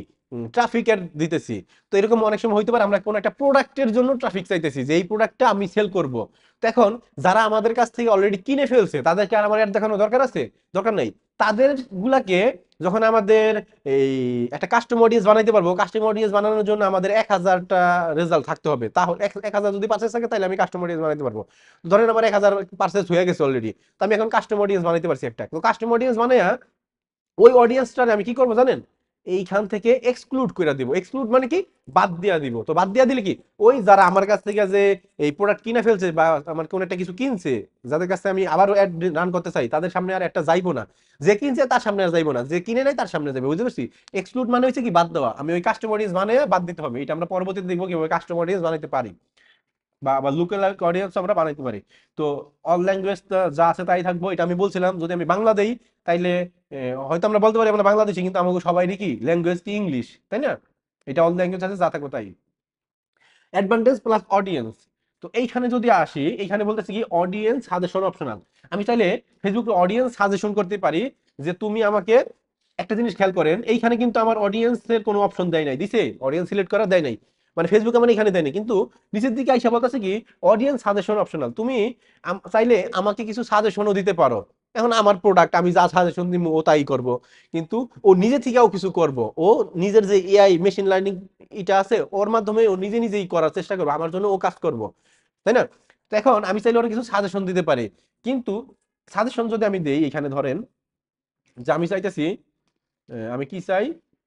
ট্রাফিক অ্যাড দিতেছি, তো এরকম অনেক সময় হইতে পারে আমরা কোনো একটা প্রোডাক্টের জন্য ট্রাফিক চাইতেছি, যে এই প্রোডাক্টটা আমি সেল করব। তো এখন যারা আমাদের কাছ থেকে অলরেডি কিনে ফেলছে তাদেরকে আর আমার অ্যাড দেখানো দরকার আছে? দরকার নাই। তাদের গুলাকে যখন আমাদের এই একটা কাস্টম অডিয়েন্স বানাইতে পারবো, কাস্টম অডিয়েন্স বানানোর জন্য আমাদের 1000টা রেজাল্ট থাকতে হবে, তাহলে 1000 যদি পার্সেস থাকে তাহলে আমি কাস্টম অডিয়েন্স বানাইতে পারবো। ধরেন আমার 1000 পার্সেস হয়ে গেছে অলরেডি, তো আমি এখন কাস্টম অডিয়েন্স বানাইতে পারছি একটা, তো কাস্টম অডিয়েন্স বানায়া ওই অডিয়েন্সটারে আমি কি করবো জানেন, এইখান থেকে এক্সক্লুড করে দিব। এক্সক্লুড মানে কি, বাদ দিয়া দিব। তো বাদ দিয়া দিলে কি, ওই যারা আমার কাছ থেকে যে এই প্রোডাক্ট কিনে ফেলছে বা আমার কোন একটা কিছু কিনছে, যাদের কাছে আমি আবারও অ্যাড রান করতে চাই, তাদের সামনে আর একটা যাইবো না। যে কিনছে তার সামনে আর যাইবো না, যে কিনে নাই তার সামনে যাবে, বুঝতে পারছি? এক্সক্লুড মানে হচ্ছে কি, বাদ দেওয়া। আমি ওই কাস্টম অডিয়েন্স বানিয়ে বাদ দিতে হবে, এটা আমরা পরবর্তীতে দেখবো কিভাবে কাস্টম অডিয়েন্স বানাইতে পারি, বা আবার লোকাল অডিয়েন্স আমরা বানাইতে পারি। তো অল ল্যাঙ্গুয়েজ যা আছে তাই থাকবো, এটা আমি বলছিলাম। যদি আমি বাংলা দেই তাইলে হয়তো আমরা বলতে পারি আমরা বাংলাদেশি, কিন্তু আমাকে সবাই কি ল্যাঙ্গুয়েজ কি ইংলিশ, তাই না? এটা অল ল্যাঙ্গুয়েজ আছে, যা থাকবো তাই। অ্যাডভান্টেজ প্লাস অডিয়েন্স, তো এইখানে যদি আসি, এইখানে বলতেছি কি অডিয়েন্স সাজেশন অপশনাল। আমি চাইলে ফেসবুকে অডিয়েন্স সাজেশন করতে পারি যে তুমি আমাকে একটা জিনিস খেয়াল করেন, এইখানে কিন্তু আমার অডিয়েন্সের কোনো অপশন দেয় নাই, দিছে অডিয়েন্স সিলেক্ট করা দেয় নাই, মানে ফেসবুক আমার এখানে দেয়নি, কিন্তু নিচের দিকে আইসা বলতেছে কি অডিয়েন্স সাজেশন অপশনাল। তুমি চাইলে আমাকে কিছু সাজেশনও দিতে পারো। এখন আমার প্রোডাক্ট আমি যা সাজেশন দিব ও তাই করব, কিন্তু ও নিজে থেকেও কিছু করব, ও নিজের যে এআই মেশিন লার্নিং এটা আছে ওর মাধ্যমে ও নিজে নিজেই করার চেষ্টা করবো, আমার জন্য ও কাজ করব, তাই না? তো এখন আমি চাইলে ওরা কিছু সাজেশন দিতে পারি, কিন্তু সাজেশন যদি আমি দেই, এখানে ধরেন যে আমি চাইতেছি আমি কি চাই,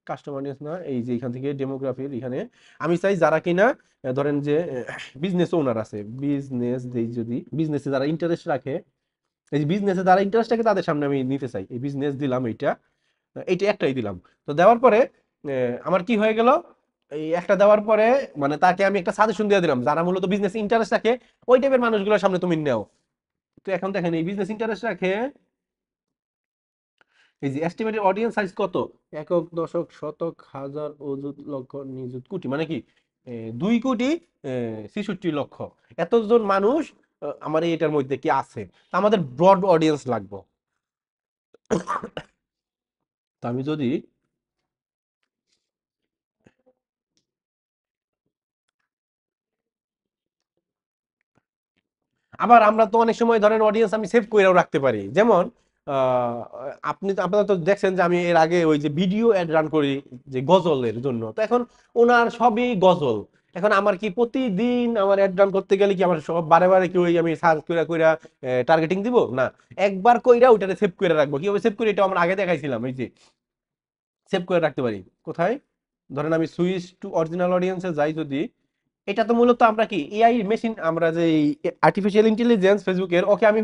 কাস্টমার নিউজ না, এই যে এখান থেকে ডেমোগ্রাফির এখানে আমি চাই যারা কিনা ধরেন যে বিজনেস ওনার আছে, বিজনেস দেই, যদি বিজনেসে যারা ইন্টারেস্ট রাখে, এই যে বিজনেসে যারা ইন্টারেস্ট রাখে তাদের সামনে আমি নিতে চাই, এই বিজনেস দিলাম, এইটা একটাই দিলাম। তো দেওয়ার পরে আমার কি হয়ে গেল, এই একটা দেওয়ার পরে মানে তাকে আমি একটা সাজেশন দিয়ে দিলাম যারা মূলত বিজনেস ইন্টারেস্ট রাখে, ওই টাইপের মানুষগুলোর সামনে তুমি নেও। তো এখন দেখেন এই বিজনেস ইন্টারেস্ট রাখে, এই যে এস্টিমেটেড অডিয়েন্স সাইজ কত, একক, দশক, শতক, হাজার, অযুত, লক্ষ, নিযুত, কোটি, মানে কি 2 কোটি 66 লক্ষ, এতজন মানুষ আমার এটার মধ্যে কি আছে। তা আমাদের ব্রড অডিয়েন্স লাগবে। তো আমি যদি আবার আমরা তো অনেক সময় ধরেন অডিয়েন্স আমি সেভ কইরাও রাখতে পারি, যেমন আহ, আপনি তো আপনারা তো দেখছেন যে আমি এর আগে ওই যে ভিডিও অ্যাড রান করি যে গজলের জন্য, তো এখন ওনার সবই গজল। এখন আমার কি প্রতিদিন আমার অ্যাড রান করতে গেলে কি আমার সব বারে বারে কি ওই আমি সার্চ কইরা কইরা টার্গেটিং দিব না, একবার কইরা ওইটাতে সেভ করে রাখবো। কিভাবে সেভ করি এটা আমরা আগে দেখাইছিলাম, এই যে সেভ করে রাখতে পারি কোথায়, ধরেন আমি সুইচ টু অরিজিনাল অডিয়েন্সে যাই যদি, এটা তো মূলত আমরা কি এআই মেশিন, আমরা যে আর্টিফিশিয়াল ইন্টেলিজেন্স ফেসবুকের, ওকে আমি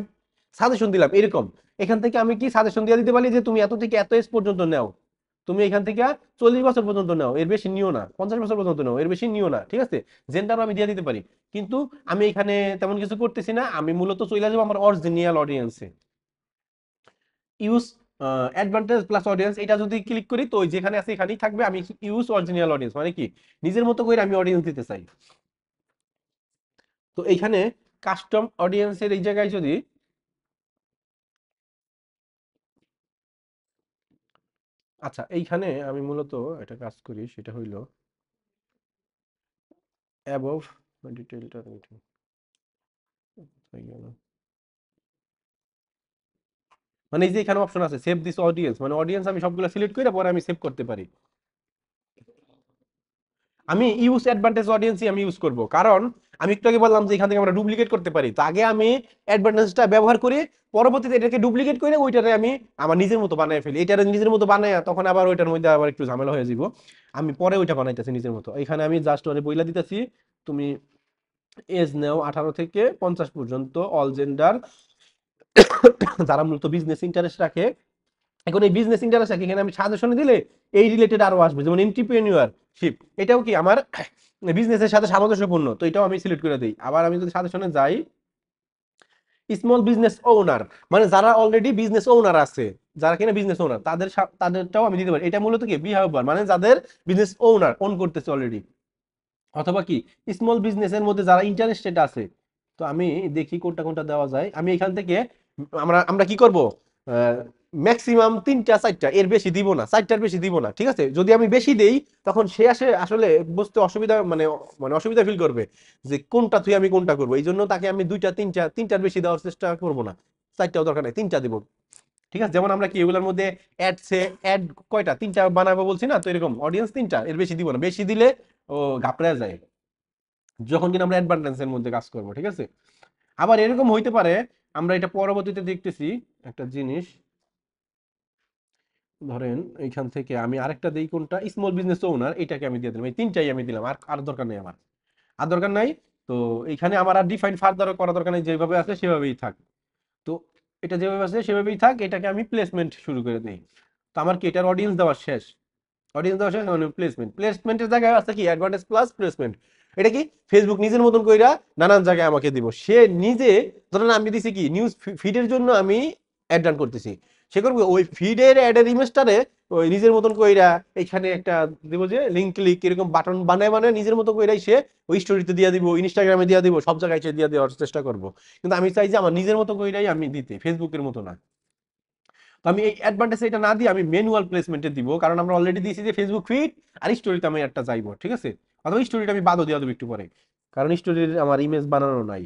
সাজেশন দিলাম এরকম, এখান থেকে আমি কি সাজেশন দিয়ে দিতে পারি যে তুমি এত থেকে এত এজ পর্যন্ত নাও, তুমি এখান থেকে 40 বছর পর্যন্ত নাও, এর বেশি নিও না, 50 বছর পর্যন্ত নাও, এর বেশি নিও না, ঠিক আছে? জেন্ডারও আমি দিয়ে দিতে পারি, কিন্তু আমি এখানে তেমন কিছু করতেছি না, আমি মূলত চলে যাবো আমার অরিজিনাল অডিয়েন্সে। ইউজ অ্যাডভান্টেজ প্লাস অডিয়েন্স, এটা যদি ক্লিক করি তো ওই যেখানে আছে এখানেই থাকবে, আমি ইউজ অরিজিনাল অডিয়েন্স মানে কি নিজের মতো করে আমি অডিয়েন্স দিতে চাই। তো এইখানে কাস্টম অডিয়েন্সের এই জায়গায় যদি, আচ্ছা এইখানে আমি মূলত একটা কাজ করি, সেটা হইল অ্যাবভ ডিটেইলটা মানে এই যে এখানে অপশন আছে সেভ দিস অডিয়েন্স, মানে অডিয়েন্স আমি সবগুলো সিলেক্ট করে পরে আমি সেভ করতে পারি। আমি ইউজ অ্যাডভান্টেজ অডিয়েন্সই আমি ইউজ করব, কারণ আমি একটু আগে বললাম যে এখান থেকে আমরা ডুপ্লিকেট করতে পারি, তো আগে আমি অ্যাডভান্টেজটা ব্যবহার করে পরবর্তীতে এটাকে ডুপ্লিকেট করে ওইটারে আমি আমার নিজের মতো বানায় ফেলি, এটারে নিজের মতো বানায় তখন আবার ওইটার মধ্যে আবার একটু ঝামেলা হয়ে যাব, আমি পরে ওইটা বানাইতেছি নিজের মতো। এখানে আমি জাস্ট ওরে বইলা দিতেছি তুমি এজ নেও 18 থেকে 50 পর্যন্ত, অল জেন্ডার, যারা মূলত বিজনেস ইন্টারেস্ট রাখে। এখন এই বিজনেস ইন্টারেস্ট রাখে এখানে আমি সাজেশন দিলে এই রিলেটেড আরো আসবে, যেমন এন্টারপ্রেনিউরশিপ, এটাও কি আমার বিজনেসের সাথে সামঞ্জস্যপূর্ণ, তো এটাও আমি সিলেক্ট করে দিই। আবার আমি যদি সাজেশনে যাই, স্মল বিজনেস ওনার, মানে যারা অলরেডি বিজনেস ওনার আছে, যারা কিনা বিজনেস ওনার তাদের তাদেরটাও আমি দিতে পারি। এটা মূলত কি বিহেভিয়ার, মানে যাদের বিজনেস ওনার ওন করতেছে অলরেডি, অথবা কি স্মল বিজনেসের মধ্যে যারা ইন্টারেস্টেড আছে। তো আমি দেখি কোনটা কোনটা দেওয়া যায়, আমি এখান থেকে আমরা আমরা কি করব, ম্যাক্সিমাম 3টা 4টা, এর বেশি দিব না, 4টার বেশি দিব না, ঠিক আছে? যদি আমি বেশি দেই তখন সে আসলে বুঝতে অসুবিধা, মানে মানে অসুবিধা ফিল করবে যে কোনটা তুই আমি কোনটা করবো, এই জন্য তাকে আমি 2টা 3টার বেশি দেওয়ার চেষ্টা করবো না, 4টাও দরকার নাই, 3টা দিব, ঠিক আছে? যেমন আমরা কি এগুলোর মধ্যে অ্যাড কয়টা, 3টা বানাবো বলছি না, তো এরকম অডিয়েন্স 3টা, এর বেশি দিব না, বেশি দিলে ও ঘাবড়ে যায় যখন কিনা আমরা অ্যাডভান্টেন্সের মধ্যে কাজ করব, ঠিক আছে? আবার এরকম হইতে পারে, আমরা এটা পরবর্তীতে দেখতেছি একটা জিনিস, ধরেন এইখান থেকে আমি আরেকটা দেই, কোনটা স্মল বিজনেস ওনার, এটাকে আমি দিয়ে দিলাম, এই 3টাই আমি দিলাম, আর আর দরকার নেই আমার, আর দরকার নাই। তো এইখানে আমার আর ডিফাইন ফার্দার করা দরকার নেই, যেভাবে আছে সেভাবেই থাক। তো এটা যেভাবে আছে সেভাবেই থাক, এটাকে আমি প্লেসমেন্ট শুরু করে দিই। তো আমার কি এটার অডিয়েন্স দেওয়া শেষ, অডিয়েন্স দেওয়া শেষ, মানে প্লেসমেন্টের জায়গায় আছে কি অ্যাডভান্টেজ প্লাস প্লেসমেন্ট। এটা কি ফেসবুক নিজের মতন কইরা নানান জায়গায় আমাকে দিব, সে নিজে, ধরেন আমি দিছি কি নিউজ ফিডের জন্য আমি অ্যাড রান করতেছি, সে করবে ওই ফিডের অ্যাডের ইমেজটারে ওই নিজের মতন কইরা এখানে একটা দিব যে লিঙ্ক ক্লিক এরকম বাটন বানায় বানায় নিজের মতো কইরাই সে ওই স্টোরিতে দিয়ে দিব, ইনস্টাগ্রামে দিয়ে দিব, সব জায়গায় সে দিয়ে দেওয়ার চেষ্টা করব। কিন্তু আমি চাই যে আমার নিজের মতো কইরাই আমি দিতে, ফেসবুকের মতো না। তো আমি এই অ্যাডভান্টেজ এটা না দিয়ে আমি ম্যানুয়াল প্লেসমেন্টে দিব, কারণ আমরা অলরেডি দিয়েছি যে ফেসবুক ফিড আর স্টোরিতে আমি একটা চাইবো, ঠিক আছে? অথবা স্টোরিটা আমি বাদও দিয়ে দেবো একটু পরে, কারণ স্টোরির আমার ইমেজ বানানো নাই।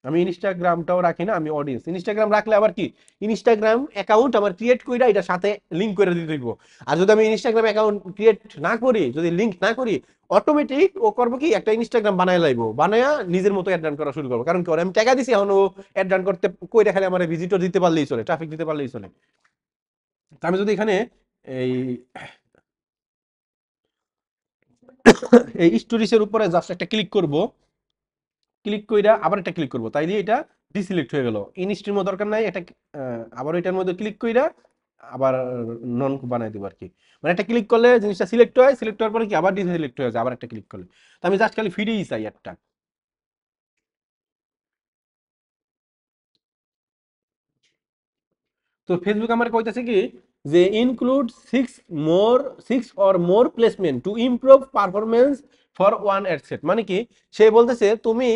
আমি ইনস্টাগ্রামটাও রাখি না, আমি অডিয়েন্স ইনস্টাগ্রাম রাখলে আবার কি, ইনস্টাগ্রাম অ্যাকাউন্ট আমার ক্রিয়েট কইরা এটার সাথে লিংক করে দিতে হইব। আর যদি আমি ইনস্টাগ্রাম অ্যাকাউন্ট ক্রিয়েট না করি, যদি লিংক না করি, অটোমেটিক ও করবো কি একটা ইনস্টাগ্রাম বানায় লাইবো, বানায়া নিজের মতো অ্যাড রান করা শুরু করবো। কারণ কি ওরে আমি টাকা দিছি, এখন ও অ্যাড রান করতে কইরা খালি আমার ভিজিটর দিতে পারলেই চলে, ট্রাফিক দিতে পারলেই চলে। তো আমি যদি এখানে এই এই স্টোরিজের উপরে জাস্ট একটা ক্লিক করব, ক্লিক কইরা আবার একটা ক্লিক করব, তাইলে এটা ডিসিলেক্ট হয়ে গেল। ইনস্ট্রিমও দরকার নাই এটা, আবার এটার মধ্যে ক্লিক কইরা আবার নন বানাই দিব আর কি। মানে একটা ক্লিক করলে জিনিসটা সিলেক্ট হয়, সিলেক্ট হওয়ার পরে কি আবার ডিসিলেক্ট হয়ে যায় আবার একটা ক্লিক করলে। তো আমি জাস্ট খালি ফিরেই চাই একটা। তো ফেসবুক আমার কইতাছে কি যে include more six or more placement to improve performance for one ad set. মানে কি সে বলতেছে তুমি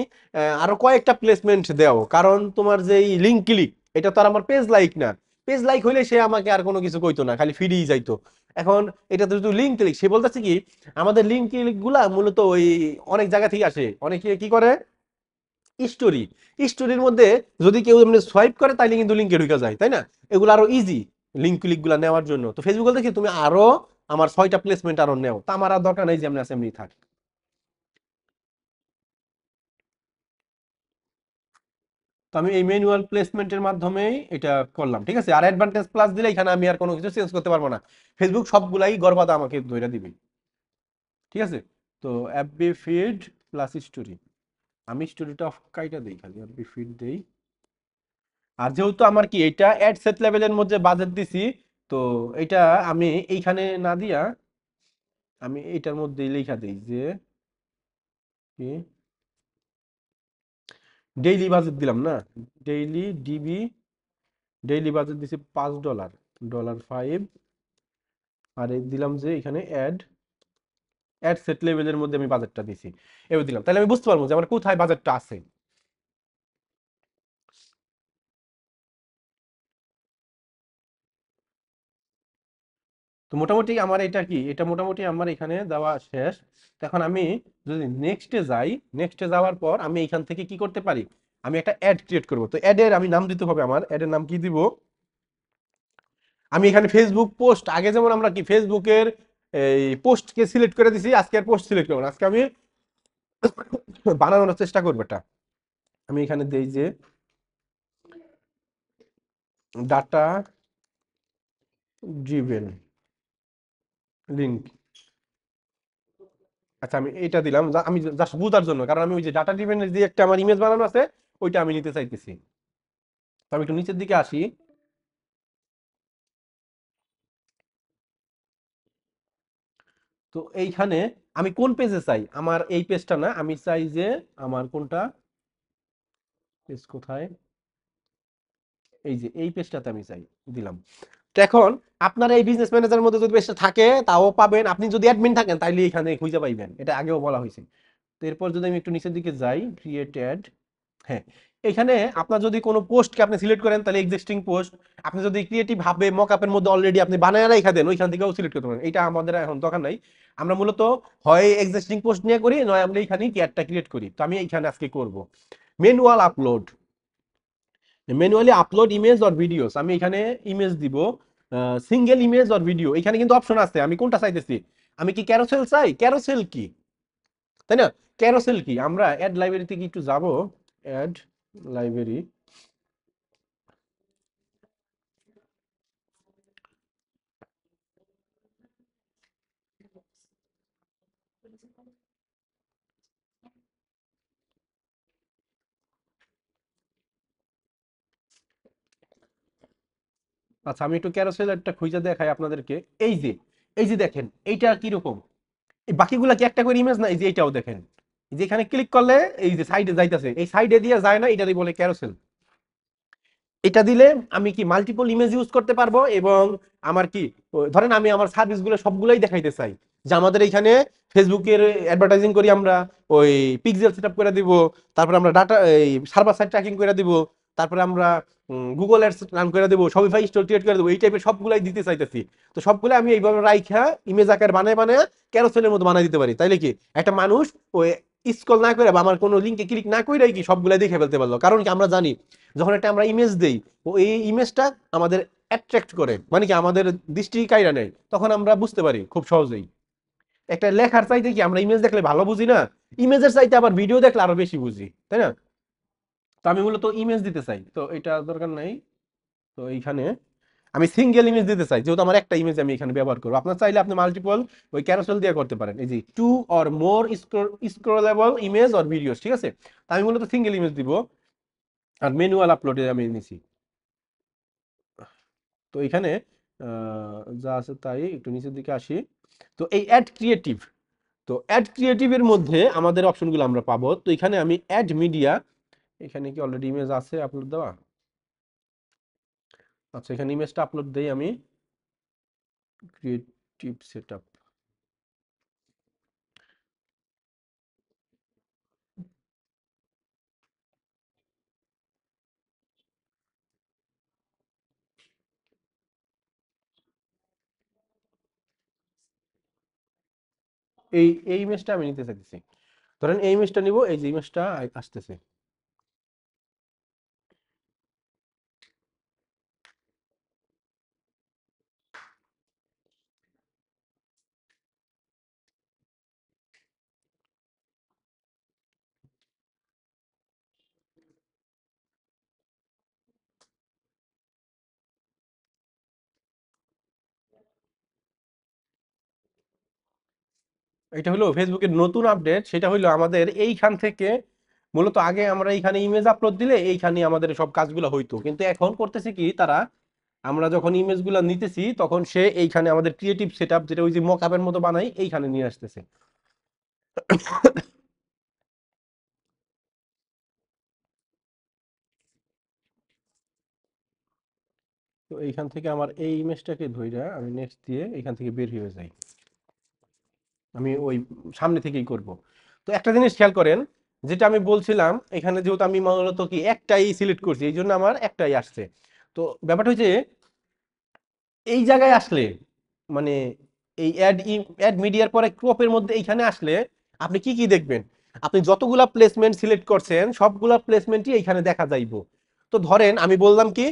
আরো কয়েকটা প্লেসমেন্ট দাও, কারণ তোমার যে লিঙ্ক ক্লিক এটা তো আর আমার পেজ লাইক না। পেজ লাইক হইলে সে আমাকে আর কোনো কিছু কইতো না, খালি ফিরেই যাইতো। এখন এটা তো লিঙ্ক ক্লিক, সে বলতেছে কি আমাদের লিঙ্ক ক্লিক গুলা মূলত ওই অনেক জায়গা থেকে আসে। অনেকে কি করে স্টোরি, স্টোরির মধ্যে যদি কেউ এমনি সোয়াইপ করে তাইলে কিন্তু লিঙ্কে ঢুকে যায়, তাই না? এগুলো আরো ইজি লিঙ্ক ক্লিক গুলা নেওয়ার জন্য। তো ফেসবুক দেখি তুমি আরো আমার 6টা প্লেসমেন্ট আরো নেও, তা আমার আর দরকার নেই যে এমনি আছে এমনি থাক। তো আমি এই ম্যানুয়াল প্লেসমেন্টের মাধ্যমেই এটা করলাম, ঠিক আছে? আর অ্যাডভান্টেজ প্লাস দিলে এখানে আমি আর কোনো কিছু চেঞ্জ করতে পারবো না, ফেসবুক সবগুলাই গরবাদা আমাকে ধরে দিবে, ঠিক আছে? তো এফবি ফিড প্লাস স্টোরি, আমি স্টোরিটা অফ কাইটা দেই, খালি এফবি ফিড দেই। আর যেহেতু আমার কি এটা অ্যাড সেট লেভেলের মধ্যে বাজেট দিছি, তো এটা আমি এইখানে না দিয়া আমি এটার মধ্যেই লেখা দেই যে কি ডেইলি বাজেট দিলাম না, ডেইলি ডিবি, ডেইলি বাজেট দিছি $5, $5। আর এই দিলাম যে এখানে অ্যাড সেট লেভেলের মধ্যে আমি বাজেটটা দিছি, এবার দিলাম, তাহলে আমি বুঝতে পারবো যে আমার কোথায় বাজেটটা আছে। তো মোটামুটি আমার এটা কি, এটা মোটামুটি আমার এখানে দেওয়া শেষ। তো এখন আমি যদি নেক্সটে যাই, নেক্সটে যাওয়ার পর আমি এখান থেকে কি করতে পারি, আমি একটা অ্যাড ক্রিয়েট করব। তো অ্যাডের আমি নাম দিতে হবে, আমার অ্যাডের নাম কি দিব, আমি এখানে ফেসবুক পোস্ট, আগে যেমন আমরা কি ফেসবুকের এই পোস্টকে সিলেক্ট করে দিছি, আজকে আর পোস্ট সিলেক্ট করবো না, আজকে আমি বানানোর চেষ্টা করবো এটা। আমি এখানে দেই যে ডাটা ড্রিভেন লিঙ্ক। আচ্ছা আমি এটা দিলাম, আমি জাস্ট বুঝার জন্য, কারণ আমি ওই যে ডাটা ড্রিভেন যে একটা আমার ইমেজ বানানো আছে ওইটা আমি নিতে চাইতেছি। তো আমি একটু নিচের দিকে আসি। তো এইখানে আমি কোন পেজে চাই, আমার এই পেজটা না, আমি চাই যে আমার কোনটা পেজ কোথায়, এই যে এই পেজটাতে আমি চাই, দিলাম। তো এখন আপনার এই বিজনেস ম্যানেজারের মধ্যে যদি পেজটা থাকে তাও পাবেন, আপনি যদি অ্যাডমিন থাকেন তাইলে এখানে খুঁজে পাইবেন, এটা আগেও বলা হয়েছে। তো এরপর যদি আমি একটু নিচের দিকে যাই, ক্রিয়েট অ্যাড, হ্যাঁ, এখানে আপনার যদি কোনো পোস্টকে আপনি সিলেক্ট করেন তাহলে এক্সিস্টিং পোস্ট, আপনি যদি ক্রিয়েটিভ ভাবে মকআপের মধ্যে অলরেডি আপনি বানায় রাখা দেন ওইখান থেকেও সিলেক্ট করতে পারেন, এটা আমাদের এখন দরকার নাই। আমরা মূলত হয় এক্সিস্টিং পোস্ট নিয়ে করি, নয় আমরা এখানে অ্যাডটা ক্রিয়েট করি। তো আমি এইখানে আজকে করব manual upload, manually upload image or videos. আমি এখানে ইমেজ দিব, সিঙ্গেল ইমেজ অর ভিডিও, এখানে কিন্তু অপশন আছে আমি কোনটা চাইতেছি। আমি কি ক্যারোসেল চাই, ক্যারোসেল কি, তাই না? ক্যারোসেল কি, আমরা অ্যাড লাইব্রেরি থেকে একটু যাব, অ্যাড লাইব্রেরি, আচ্ছা আমি একটু ক্যারোসেল একটা খুঁজে দেখাই আপনাদেরকে। এই যে, এই যে দেখেন এইটা কিরকম, এই বাকিগুলা কি একটা করে ইমেজ না, এই যে এইটাও দেখেন, এই যে এখানে ক্লিক করলে এই যে সাইডে যাইতেছে, এই সাইডে দিয়ে যায় না, এটারই বলে ক্যারোসেল। এটা দিলে আমি কি মাল্টিপল ইমেজ ইউজ করতে পারবো, এবং আমার কি ধরেন আমি আমার সার্ভিসগুলো সবগুলাই দেখাইতে চাই, যে আমাদের এখানে ফেসবুকের অ্যাডভার্টাইজিং করি আমরা, ওই পিক্সেল সেটআপ করে দিব, তারপরে আমরা ডাটা এই সার্ভার সাইড ট্র্যাকিং করে দিব, তারপরে আমরা গুগল অ্যাডস রান করে দেবো, শপিফাই স্টোর ক্রিয়েট করে দেবো, এই টাইপের সবগুলাই দিতে চাইতেছি। তো সবগুলো আমি এইভাবে রাইখা ইমেজ আকার বানায় বানায় ক্যারোসেলের মতো বানাই দিতে পারি, তাইলে কি একটা মানুষ ওই স্ক্রল না করে বা আমার কোনো লিঙ্কে ক্লিক না করে কি সবগুলাই দেখে ফেলতে পারলো। কারণ কি আমরা জানি যখন একটা আমরা ইমেজ দেই, ও এই ইমেজটা আমাদের অ্যাট্রাক্ট করে, মানে কি আমাদের দৃষ্টি কাইরা নেয়, তখন আমরা বুঝতে পারি খুব সহজেই। একটা লেখার চাইতে কি আমরা ইমেজ দেখলে ভালো বুঝি না, ইমেজের চাইতে আবার ভিডিও দেখলে আরো বেশি বুঝি, তাই না? তো আমি মূলত ইমেজ দিতে চাই, তো এটা দরকার নাই। তো এইখানে আমি সিঙ্গেল ইমেজ দিতে চাই, যেহেতু আমার একটা ইমেজ আমি এখানে ব্যবহার করবো। আপনার চাইলে আপনি মাল্টিপল ওই ক্যারোসেল দিয়ে করতে পারেন, এই যে two or more scrollable image or videos, ঠিক আছে? তো আমি মূলত সিঙ্গেল ইমেজ দিব, আর ম্যানুয়াল আপলোডে আমি নিছি। তো এখানে যা আছে তাই, একটু নিচের দিকে আসি। তো এই অ্যাড ক্রিয়েটিভ, তো অ্যাড ক্রিয়েটিভের মধ্যে আমাদের অপশনগুলো আমরা পাবো। তো এখানে আমি অ্যাড মিডিয়া, এখানে কি অলরেডি ইমেজ আছে আপলোড দেওয়া? আচ্ছা, এখানে ইমেজটা আপলোড দেই আমি, ক্রিয়েটিভ সেটআপ। এই ইমেজটা আমি নিতে চাইতেছি, ধরেন এই ইমেজটা নিব, এই যে ইমেজটা আসতেছে। এটা হলো ফেসবুকের নতুন আপডেট, সেটা হলো আমাদের এইখান থেকে মূলত আগে আমরা এইখানে ইমেজ আপলোড দিলে এইখানে আমাদের সব কাজগুলো হইতো, কিন্তু এখন করতেছে কি তারা, আমরা যখন ইমেজগুলো নিতেছি তখন সে এইখানে আমাদের ক্রিয়েটিভ সেটআপ, যেটা ওই যে মকআপের মতো বানাই, এইখানে নিয়ে আসতেছে। তো এইখান থেকে আমার এই ইমেজটাকে ধইরা আমি নেক্সট দিয়ে এইখান থেকে বের হয়ে যাই, আমি ওই সামনে থেকেই করব। তো একটা জিনিস খেয়াল করেন, যেটা আমি বলছিলাম, এখানে যেহেতু আমি মূলত কি একটাই সিলেক্ট করছি, এই জন্য আমার একটাই আসছে। তো ব্যাপারটা হচ্ছে এই জায়গায় আসলে, মানে এই অ্যাড মিডিয়ার পরে ক্রপের মধ্যে এইখানে আসলে আপনি কি কি দেখবেন? আপনি যতগুলা প্লেসমেন্ট সিলেক্ট করছেন সবগুলা প্লেসমেন্টই এইখানে দেখা যাইবো। তো ধরেন আমি বললাম কি,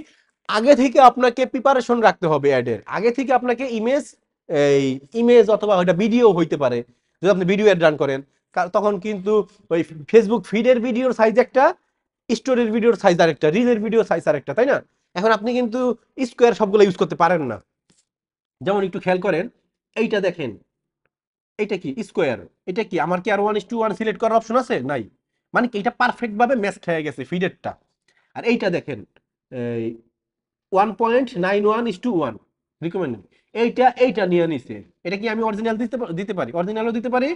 আগে থেকে আপনাকে প্রিপারেশন রাখতে হবে অ্যাডের, আগে থেকে আপনাকে ইমেজ, এই ইমেজ অথবা ওইটা ভিডিও হইতে পারে, যদি আপনি ভিডিও অ্যাড রান করেন, তখন কিন্তু ওই ফেসবুক ফিডের ভিডিওর সাইজ একটা, স্টোরির ভিডিওর সাইজ আরেকটা, রিলের ভিডিও সাইজ আরেকটা, তাই না? এখন আপনি কিন্তু স্কোয়ার সবগুলো ইউজ করতে পারেন না। যেমন একটু খেয়াল করেন, এইটা দেখেন, এটা কি স্কোয়ার, এটা কি আমার কি আর 1:1 সিলেক্ট করার অপশন আছে? নাই। মানে কি এটা পারফেক্ট ভাবে ম্যাচ হয়ে গেছে ফিডেরটা। আর এইটা দেখেন, এই 1.91:1 রিকমেন্ডেড, এইটা নিয়ে নিছে। এটা কি আমি অরিজিনাল দিতে পারি, অরিজিনালও দিতে পারি,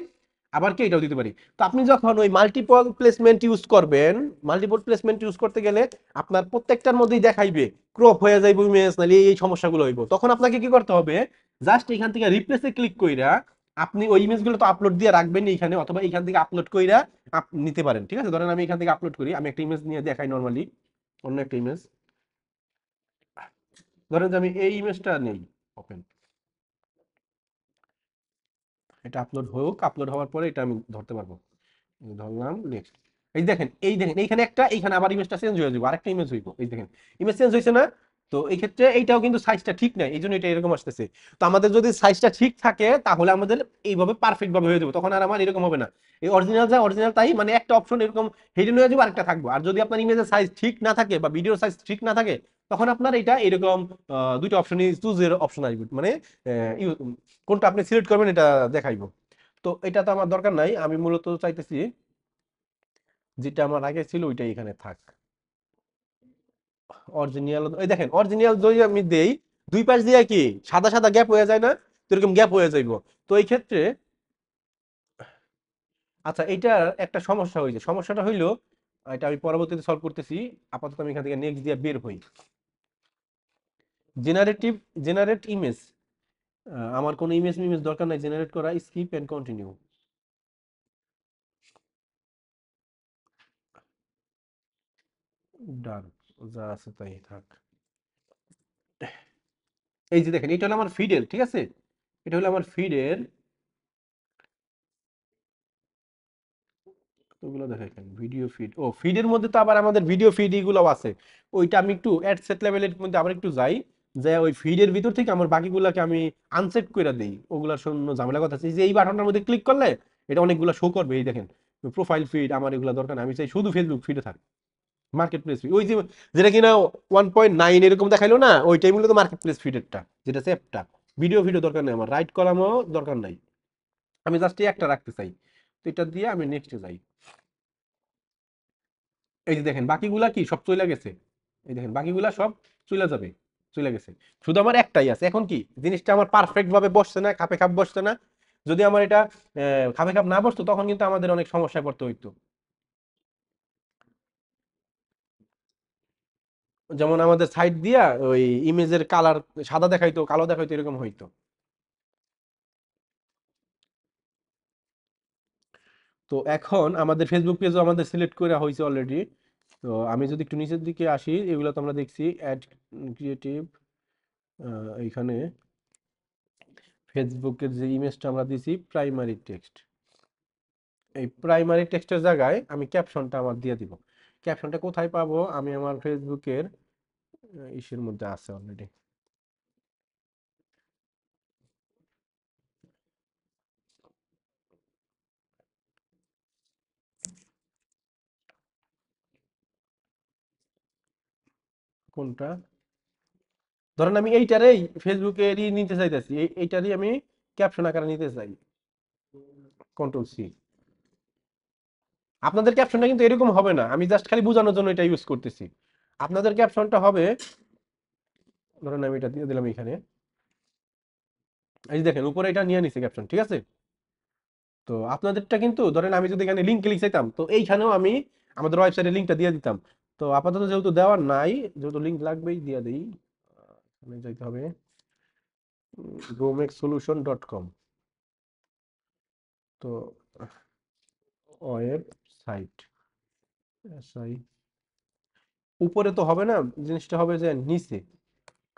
আবার কি এটাও দিতে পারি। তো আপনি যখন ওই মাল্টিপল প্লেসমেন্ট ইউজ করবেন, মাল্টিপল প্লেসমেন্ট ইউজ করতে গেলে আপনার প্রত্যেকটার মধ্যেই দেখাইবে ক্রপ হয়ে যাইব ইমেজ, নাহলে এই সমস্যাগুলো হইব। তখন আপনাকে কি করতে হবে, জাস্ট এখান থেকে রিপ্লেসে ক্লিক কইরা আপনি ওই ইমেজগুলো তো আপলোড দিয়ে রাখবেন এখানে, অথবা এখান থেকে আপলোড কইরা নিতে পারেন, ঠিক আছে? ধরেন আমি এখান থেকে আপলোড করি, আমি একটা ইমেজ নিয়ে দেখাই নরমালি, অন্য একটা ইমেজ। ধরেন যে আমি এই ইমেজটা নেই, ওপেন, এটা আপলোড হোক, আপলোড হওয়ার পরে এটা আমি ধরতে পারবো। এই ধরলাম, নেক্সট। এই দেখেন এইখানে একটা, এইখানে আবার ইমেজটা চেঞ্জ হয়ে যাবে, আরেকটা ইমেজ হইব, এই দেখেন ইমেজ চেঞ্জ হয়েছে না? তো এই ক্ষেত্রে এইটাও কিন্তু সাইজটা ঠিক নাই, এই জন্য এটা এরকম আসতেছে। তো আমাদের যদি সাইজটা ঠিক থাকে তাহলে আমাদের এইভাবে পারফেক্ট ভাবে হয়ে যাবে, তখন আর আমার এরকম হবে না। এই অরিজিনাল যা অরিজিনাল তাই, মানে একটা অপশন এরকম হিডেন হয়ে যাবে, আরেকটা থাকবে। আর যদি আপনার ইমেজের সাইজ ঠিক না থাকে বা ভিডিওর সাইজ ঠিক না থাকে, তখন আপনার এটা এরকম দুইটা অপশনই চুজের অপশন আসবে, মানে কোনটা আপনি সিলেক্ট করবেন এটা দেখাইবো। তো এটা তো আমার দরকার নাই, আমি মূলত চাইতেছি যেটা আমার আগে ছিল ওইটাই এখানে থাক। অরিজিনাল, এই দেখেন অরিজিনাল যদি আমি দেই, দুই পাশ দিয়ে কি সাদা সাদা গ্যাপ হয়ে যায় না? তো এরকম গ্যাপ হয়ে যাইব। তো এই ক্ষেত্রে, আচ্ছা এইটার একটা সমস্যা হয়েছে, সমস্যাটা হইলো এটা আমি পরবর্তীতে সলভ করতেছি। আপাতত আমি এখান থেকে নেক্সট দিয়ে বের হই। জেনারেটিভ জেনারেট ইমেজ, আমার কোনো ইমেজ ইমেজ দরকার নাই জেনারেট করা, স্কিপ এন্ড কন্টিনিউ। ডান, যা আছে তাই থাক। এই যে দেখেন, এটা হলো আমার ফিডের, ঠিক আছে, এটা হলো আমার ফিডের, ওগুলো দেখেন ভিডিও ফিড, ও ফিডের মধ্যে তো আবার আমাদের ভিডিও ফিড এগুলো আছে। ওইটা আমি একটু অ্যাড সেট লেভেলের মধ্যে আবার একটু যাই, যে ওই ফিডের ভিতর থেকে আমার বাকিগুলোকে আমি আনসেট করে দেই, ওগুলার জন্য ঝামেলা কথা আছে। এই যে এই বাটনটার মধ্যে ক্লিক করলে এটা অনেকগুলো শো করবে, এই দেখেন প্রোফাইল ফিড, আমার এগুলো দরকার নেই, আমি চাই শুধু ফেসবুক ফিডে থাক। মার্কেট প্লেস ফিড, ওই যে যেটা কিনা 1.9 এরকম দেখাইলো না, ওইটাই মূলত মার্কেট প্লেস ফিডেরটা, যেটা সেফটা। ভিডিও ভিডিও দরকার নেই আমার, রাইট কলামও দরকার নাই, আমি জাস্ট এই একটা রাখতে চাই। তো এটা দিয়ে আমি নেক্সটে যাই। এই যে দেখেন বাকিগুলা কি সব চলে গেছে, এই দেখেন বাকিগুলা সব চলে যাবে, চলে গেছে, শুধু আমার একটাই আছে। এখন কি জিনিসটা আমার পারফেক্ট ভাবে বসছে না, খাপে খাপ বসছে না। যদি আমার এটা খাপে খাপ না বসতো তখন কিন্তু আমাদের অনেক সমস্যায় পড়তে হইতো। যেমন আমাদের সাইড দিয়া ওই ইমেজের কালার সাদা দেখাইতো, কালো দেখাইতো, এরকম হইতো। তো এখন আমাদের ফেসবুক পেজও আমাদের সিলেক্ট করা হয়েছে অলরেডি। তো আমি যদি একটু নিচের দিকে আসি, এগুলো তো আমরা দেখছি অ্যাড ক্রিয়েটিভ, এইখানে ফেসবুকের যে ইমেজটা আমরা দিছি প্রাইমারি টেক্সট, এই প্রাইমারি টেক্সটের জায়গায় আমি ক্যাপশনটা আমার দিয়ে দিব। ক্যাপশনটা কোথায় পাবো, আমি আমার ফেসবুকের ইসের মধ্যে আছে অলরেডি। কোনটা, ধরেন আমি এইটারেই ফেসবুকেরই নিতে চাইতেছি, এইটারই আমি ক্যাপশন আকারে নিতে চাই, কন্ট্রোল সি। আপনাদের ক্যাপশনটা কিন্তু এরকম হবে না, আমি জাস্ট খালি বোঝানোর জন্য এটা ইউজ করতেছি। আপনাদের ক্যাপশনটা হবে, ধরেন আমি এটা দিয়ে দিলাম এখানে, এই যে দেখেন উপরে এটা নিয়ে নিছে ক্যাপশন, ঠিক আছে। তো আপনাদেরটা কিন্তু ধরেন আমি যদি এখানে লিঙ্ক ক্লিক চাইতাম, তো এইখানেও আমি আমাদের ওয়েবসাইটের লিঙ্কটা দিয়ে দিতাম। তো আপাতত যেহেতু দেওয়ার নাই, যেহেতু লিঙ্ক লাগবেই দিয়ে দিই, এখানে যাইতে হবে gromexsolution.com। তো ওয়েবসাইট, উপরে তো হবে না, জিনিসটা হবে যে নিচে,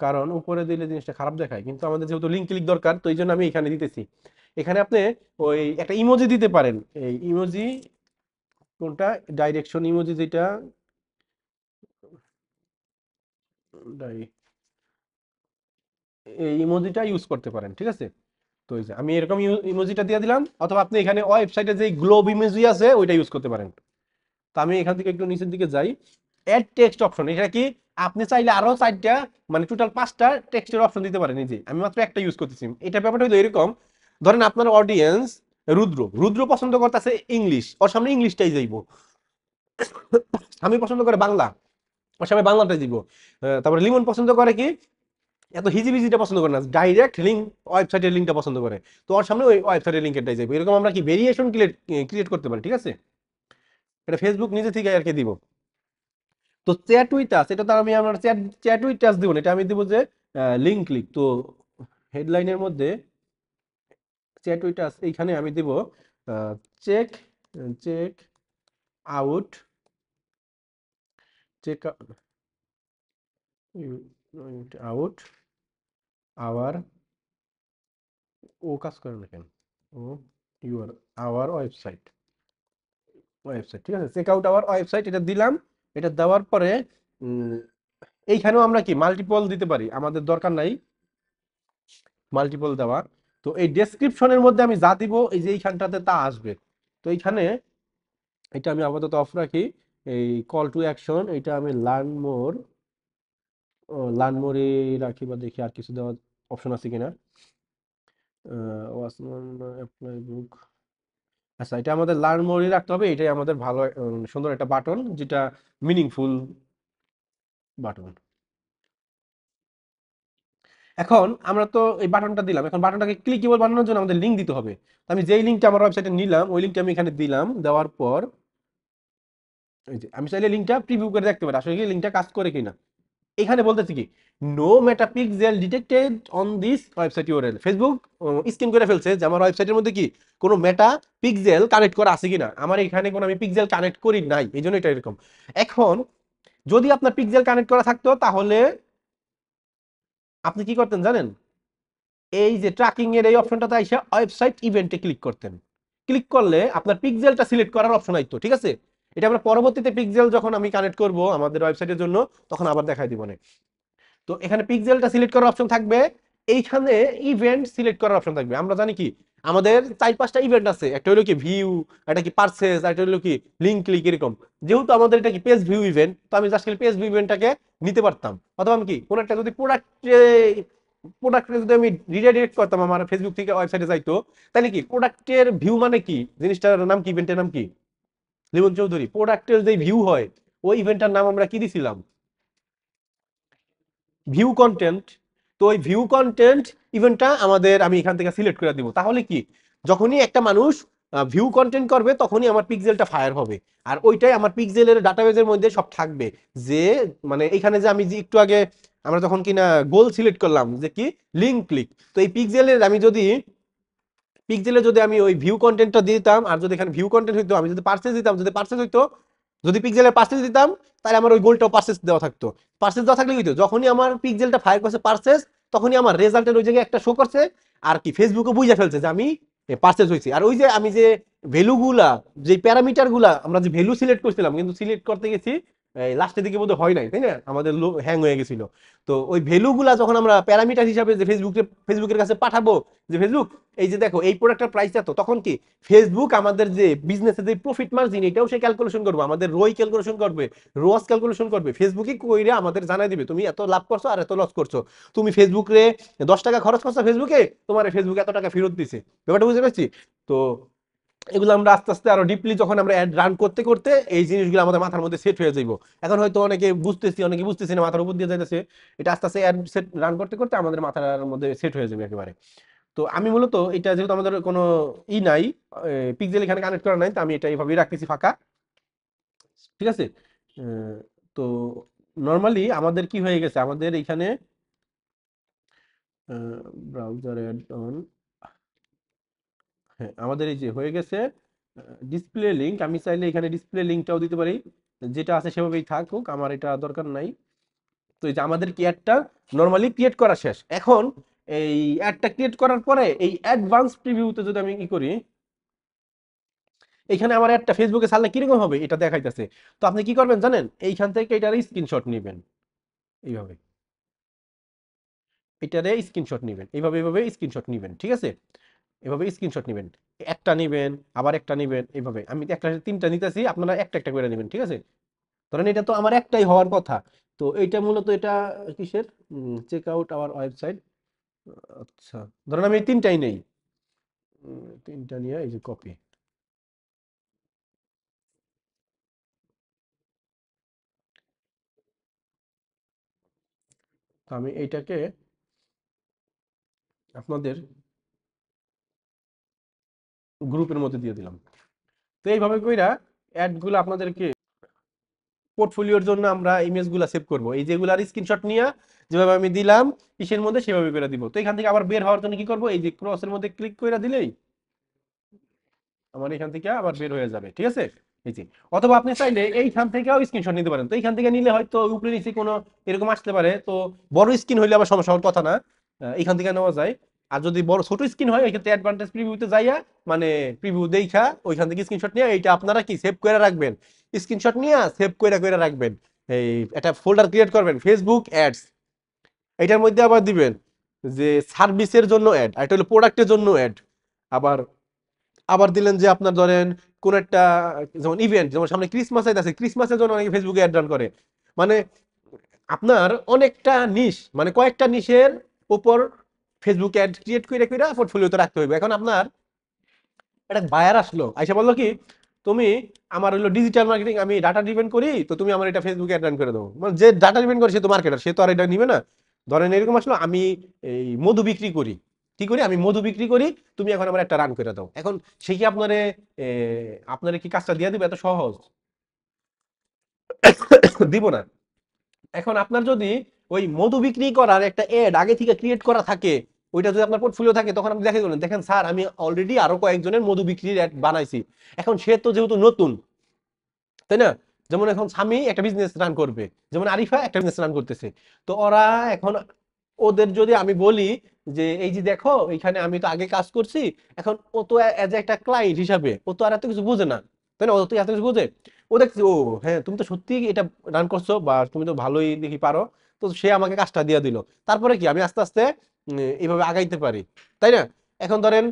কারণ উপরে দিলে জিনিসটা খারাপ দেখায়, কিন্তু আমাদের যেহেতু লিঙ্ক ক্লিক দরকার, তো এই জন্য আমি এখানে দিতেছি। এখানে আপনি ওই একটা ইমোজি দিতে পারেন, এই ইমোজি কোনটা, ডাইরেকশন ইমোজি যেটা, এই ইমোজিটা ইউজ করতে পারেন, ঠিক আছে। তো এই যে আমি এরকম ইমোজিটা দিয়ে দিলাম, অথবা আপনি এখানে ওয়েবসাইটে যে গ্লোব ইমোজি আছে ওইটা ইউজ করতে পারেন। তো আমি এখান থেকে একটু নিচের দিকে যাই, অ্যাড টেক্সট অপশন, এটা কি আপনি চাইলে আরো 4টা মানে টোটাল 5টা টেক্সটের অপশন দিতে পারেন, এই যে আমি মাত্র একটা ইউজ করতেছি। এটা ব্যাপারটা হলো এরকম, ধরেন আপনার অডিয়েন্স রুদ্র, রুদ্র পছন্দ করতেছে ইংলিশ, ওর সামনে ইংলিশটাই যাইবো। আমি পছন্দ করে বাংলা, ওর সামনে বাংলাটাই দিব। তারপরে লিমন পছন্দ করে কি এত হিজিবিজিটা পছন্দ করে না, ডাইরেক্ট লিঙ্ক, ওয়েবসাইটের লিঙ্কটা পছন্দ করে, তো ওর সামনে ওই ওয়েবসাইটের লিঙ্কটাই যাবে। এরকম আমরা কি ভেরিয়েশন ক্রিয়েট করতে পারি, ঠিক আছে। এটা ফেসবুক নিজে থেকে আর কি দিব। তো চ্যাট উইথ আস, এটা তো আমি আমার চ্যাট চ্যাট উইথ আস দিব না, এটা আমি দিব যে লিঙ্ক ক্লিক। তো হেডলাইনের মধ্যে চ্যাট উইথ আস, এইখানে আমি দিব check check out, check out our, ও কাজ করে না কেন, ও ইউর আওয়ার ওয়েবসাইট, ওয়েবসাইট, ঠিক আছে, চেক আউট আওয়ার ওয়েবসাইট, এটা দিলাম। এটা দেওয়ার পরে উম, এইখানেও আমরা কি মাল্টিপল দিতে পারি, আমাদের দরকার নাই মাল্টিপল দেওয়া। তো এই ডেসক্রিপশনের মধ্যে আমি যা দিব এই যে এইখানটাতে তা আসবে। তো এইখানে এটা আমি আপাতত অফ রাখি, এই কল টু অ্যাকশন এটা আমি লার্ন মোর, লার্ন মোরে রাখি, বা দেখি আর কিছু দেওয়ার অপশন আছে কিনা। ওয়াসমান অ্যাপ্লাই বুক, আচ্ছা এটা আমাদের লার্ন মোরই রাখতে হবে, এটাই আমাদের ভালো সুন্দর একটা বাটন, যেটা মিনিংফুল বাটন। এখন আমরা তো এই বাটনটা দিলাম, এখন বাটনটাকে ক্লিকেবল বানানোর জন্য আমাদের লিঙ্ক দিতে হবে। তো আমি যেই লিঙ্কটা আমার ওয়েবসাইটে নিলাম ওই লিঙ্কটা আমি এখানে দিলাম, দেওয়ার পর এই যে আমি চাইলে লিঙ্কটা প্রিভিউ করে দেখতে পারি আসলে কি লিঙ্কটা কাজ করে কিনা। এখানে বলতেছি কি no Meta pixel detected on this website URL. Facebook scan করে ফেলছে যে আমার ওয়েবসাইটের মধ্যে কি কোনো মেটা পিক্সেল কানেক্ট করা আছে কিনা। আমার এখানে কোনো আমি পিক্সেল কানেক্ট করি নাই, এই জন্য এটা এরকম। এখন যদি আপনার পিক্সেল কানেক্ট করা থাকতো তাহলে আপনি কি করতেন জানেন, এই যে ট্র্যাকিং এর এই অপশনটাতে আইসা ওয়েবসাইট ইভেন্টে ক্লিক করতেন। ক্লিক করলে আপনার পিক্সেলটা সিলেক্ট করার অপশন আইতো, ঠিক আছে। এটা আমরা পরবর্তীতে পিক্সেল যখন আমি কানেক্ট করব আমাদের ওয়েবসাইটের জন্য তখন আবার দেখাই দিব না। তো এখানে পিক্সেলটা সিলেক্ট করার অপশন থাকবে, এইখানে ইভেন্ট সিলেক্ট করার অপশন থাকবে। আমরা জানি কি আমাদের 4-5টা ইভেন্ট আছে, একটা হলো কি ভিউ, একটা কি পারচেজ, একটা হলো কি লিংক ক্লিক এরকম। যেহেতু আমাদের এটা কি পেজ ভিউ ইভেন্ট, তো আমি জাস্ট পেজ ভিউ ইভেন্টটাকে নিতে পারতাম। অথবা আমি কি কোন একটা যদি প্রোডাক্টে যদি আমি রিডাইরেক্ট করতাম আমার ফেসবুক থেকে ওয়েবসাইটে যাইতো, তাহলে কি প্রোডাক্টের ভিউ মানে কি জিনিসটার নাম কি, ইভেন্টের নাম কি লিমন চৌধুরী, প্রোডাক্টের যে ভিউ হয় ওই ইভেন্টটার নাম আমরা কি দিছিলাম, ভিউ কন্টেন্ট। তো ওই ভিউ কন্টেন্ট ইভেন্টটা আমাদের আমি এখান থেকে সিলেক্ট করে দিব। তাহলে কি যখনই একটা মানুষ ভিউ কন্টেন্ট করবে তখনই আমার পিক্সেলটা ফায়ার হবে। আর ওইটাই আমার পিক্সেলের ডাটাবেজের মধ্যে সব থাকবে। যে মানে এখানে যে আমি যে একটু আগে আমরা যখন কিনা গোল সিলেক্ট করলাম যে কি লিঙ্ক ক্লিক, তো এই পিক্সেলের আমি যদি আমি ওই ভিউ কন্টেন্টটা দিতাম, আর যদি এখানে ভিউ কন্টেন্ট হইতো আমি যদি পার্সেস দিতাম, যদি পার্সেস হইতো, যদি পিক্সেলের পার্সেস দিতাম তাহলে আমার ওই গোলটাও পার্সেস দেওয়া থাকতো। পার্সেস দেওয়া থাকলে হইতো যখনই আমার পিক্সেলটা ফায়ার করছে পার্সেস, তখনই আমার রেজাল্টের ওই জায়গায় একটা শো করছে। আর কি ফেসবুকে বুঝে ফেলছে যে আমি পার্সেস হয়েছি। আর ওই যে আমি যে ভ্যালুগুলা, যে প্যারামিটার গুলা আমরা যে ভ্যালু সিলেক্ট করছিলাম কিন্তু সিলেক্ট করতে গেছি লাস্টের দিকে বোধহয় হয় নাই, তাই না, আমাদের হ্যাং হয়ে গেছিল। তো ওই ভ্যালুগুলা যখন আমরা প্যারামিটার হিসাবে যে ফেসবুকের কাছে পাঠাবো, যে ফেসবুক এই যে দেখো এই প্রোডাক্টের প্রাইস এত, তখন কি ফেসবুক আমাদের যে বিজনেসের যে প্রফিট মার্জিন এটাও সে ক্যালকুলেশন করবে, আমাদের রোই ক্যালকুলেশন করবে, রোয়াস ক্যালকুলেশন করবে। ফেসবুকই কইরে আমাদের জানাই দিবে তুমি এত লাভ করছো আর এত লস করছো। তুমি ফেসবুকে 10 টাকা খরচ করছো ফেসবুকে, তোমার ফেসবুক এত টাকা ফেরত দিছে। ব্যাপারটা বুঝতে পারছি। তো এগুলো আমরা আস্তে আস্তে আরো ডিপলি যখন আমরা অ্যাড রান করতে করতে এই জিনিসগুলো আমাদের মাথার মধ্যে সেট হয়ে যাইব। এখন হয়তো অনেকে বুঝতেছি অনেকে বুঝতেছি না, মাথার উপর দিয়ে যাইতেছে। এটা আস্তে আস্তে অ্যাড সেট রান করতে করতে আমাদের মাথার মধ্যে সেট হয়ে যাবে একেবারে। তো আমি মূলত এটা যেহেতু আমাদের কোনো নাই, পিক্সেল এখানে কানেক্ট করা নাই, তো আমি এটা এইভাবেই রাখতেছি ফাঁকা, ঠিক আছে। আহ, তো নর্মালি আমাদের কি হয়ে গেছে, আমাদের এখানে ব্রাউজার অ্যাড অন, হ্যাঁ আমাদের এই যে হয়ে গেছে ডিসপ্লে লিংক। আমি চাইলে এখানে ডিসপ্লে লিংকটাও দিতে পারি, যেটা আছে সেভাবেই থাকুক, আমার এটা দরকার নাই। তো এই যে আমাদের কি অ্যাডটা নরমালি ক্রিয়েট করা শেষ। এখন এই অ্যাডটা ক্রিয়েট করার পরে এই অ্যাডভান্স প্রিভিউতে যদি আমি কি করি, এখানে আমার একটা ফেসবুকে ছাড়লে কিরকম হবে এটা দেখাইতেছে। তো আপনি কি করবেন জানেন, এইখান থেকে এটার স্ক্রিনশট নেবেন, এইভাবে এটারে স্ক্রিনশট নেবেন, এইভাবে স্ক্রিনশট নেবেন, ঠিক আছে। এভাবে স্ক্রিনশট নেবেন, একটা নেবেন আবার একটা নেবেন, এইভাবে আমি একটা 3টা নিতেছি, আপনারা একটা একটা করে নেবেন, ঠিক আছে। ধরেন এটা তো আমার একটাই হওয়ার কথা। তো এইটা মূলত এটা কিসের, চেক আউট আওয়ার ওয়েবসাইট। আচ্ছা, ধরেন আমি এই 3টাই নেই, 3টা নিয়ে এই যে কপি। তো আমি এইটাকে আপনাদের গ্রুপের মধ্যে দিয়ে দিলাম। তো এইভাবে কইরা অ্যাডগুলো আপনাদেরকে পোর্টফোলিওর জন্য আমরা ইমেজগুলো সেভ করব, এই যেগুলার স্ক্রিনশট নিয়ে যেভাবে আমি দিলাম কিসের মধ্যে সেভাবে করে দিব। তো এখান থেকে আবার বের হওয়ার জন্য কি করব, এই যে ক্রসের মধ্যে ক্লিক করে দিলেই আমার এখান থেকে আবার বের হয়ে যাবে, ঠিক আছে। এই যে অথবা আপনি চাইলে এইখান থেকেও স্ক্রিনশট নিতে পারেন। তো এইখান থেকে নিলে হয়তো উপরে নিচে কোনো এরকম আসতে পারে, তো বড় স্ক্রিন হইলে আবার সমস্যা হওয়ার কথা না, এইখান থেকে নেওয়া যায়। আর যদি বড় ছোট স্ক্রিন হয় এক্ষেত্রে অ্যাডভান্টেজ প্রিভিউতে যাইয়া মানে প্রিভিউ দেখা ওইখান থেকে স্ক্রিনশট নিয়ে এইটা আপনারা কি সেভ করে রাখবেন, স্ক্রিনশট নিয়ে সেভ করে করে রাখবেন। এই একটা ফোল্ডার ক্রিয়েট করবেন ফেসবুক অ্যাডস, এটার মধ্যে আবার দিবেন যে সার্ভিসের জন্য অ্যাড, আর এটা হলো প্রোডাক্টের জন্য অ্যাড। আবার আবার দিলেন যে আপনার ধরেন কোন একটা যেমন ইভেন্ট, যেমন সামনে ক্রিসমাস আছে, ক্রিসমাসের জন্য অনেকে ফেসবুকে অ্যাড রান করে। মানে আপনার অনেকটা নিশ মানে কয়েকটা নিশের উপর ফেসবুক অ্যাড ক্রিয়েট করে করে পোর্টফোলিওতে রাখতে হইবে। এখন আপনার একটা বায়ার আসলো আইসা বললো কি তুমি আমার হলো ডিজিটাল মার্কেটিং, আমি ডাটা ড্রিভেন করি, তো তুমি আমার এটা ফেসবুকে অ্যাড রান করে দেবো। মানে যে ডাটা ড্রিভেন করে সে তো মার্কেটার, সে তো আর এটা নিবে না। ধরেন এরকম আসলো আমি এই মধু বিক্রি করি, কি করি আমি মধু বিক্রি করি, তুমি এখন আমার একটা রান করে দাও। এখন সে কি আপনারে আপনারে কি কাজটা দিয়ে দিবে এত সহজ? দিব না। এখন আপনার যদি ওই মধু বিক্রি করার একটা এড আগে থেকে ক্রিয়েট করা থাকে, ওইটা যদি আপনার পোর্টফোলিও থাকে, তখন আপনি দেখে বলেন, দেখেন স্যার আমি অলরেডি আরো কয়েকজনের মধু বিক্রির অ্যাড বানাইছি। এখন সে তো যেহেতু নতুন, তাই না? যেমন এখন স্বামী একটা বিজনেস রান করবে, যেমন আরিফা একটা বিজনেস রান করতেছে। তো ওরা এখন, ওদের যদি আমি বলি যে এই যে দেখো এখানে আমি তো আগে কাজ করছি, এখন ও তো এজ একটা ক্লায়েন্ট হিসাবে ও তো আর এত কিছু বুঝে না, তাই না? ও তো এত কিছু বুঝে, ও দেখছে ও হ্যাঁ তুমি তো সত্যি এটা রান করছো বা তুমি তো ভালোই দেখি পারো, তো সে আমাকে কাজটা দিয়ে দিল। তারপরে কি আমি আস্তে আস্তে এইভাবে আগাইতে পারি, তাই না? এখন ধরেন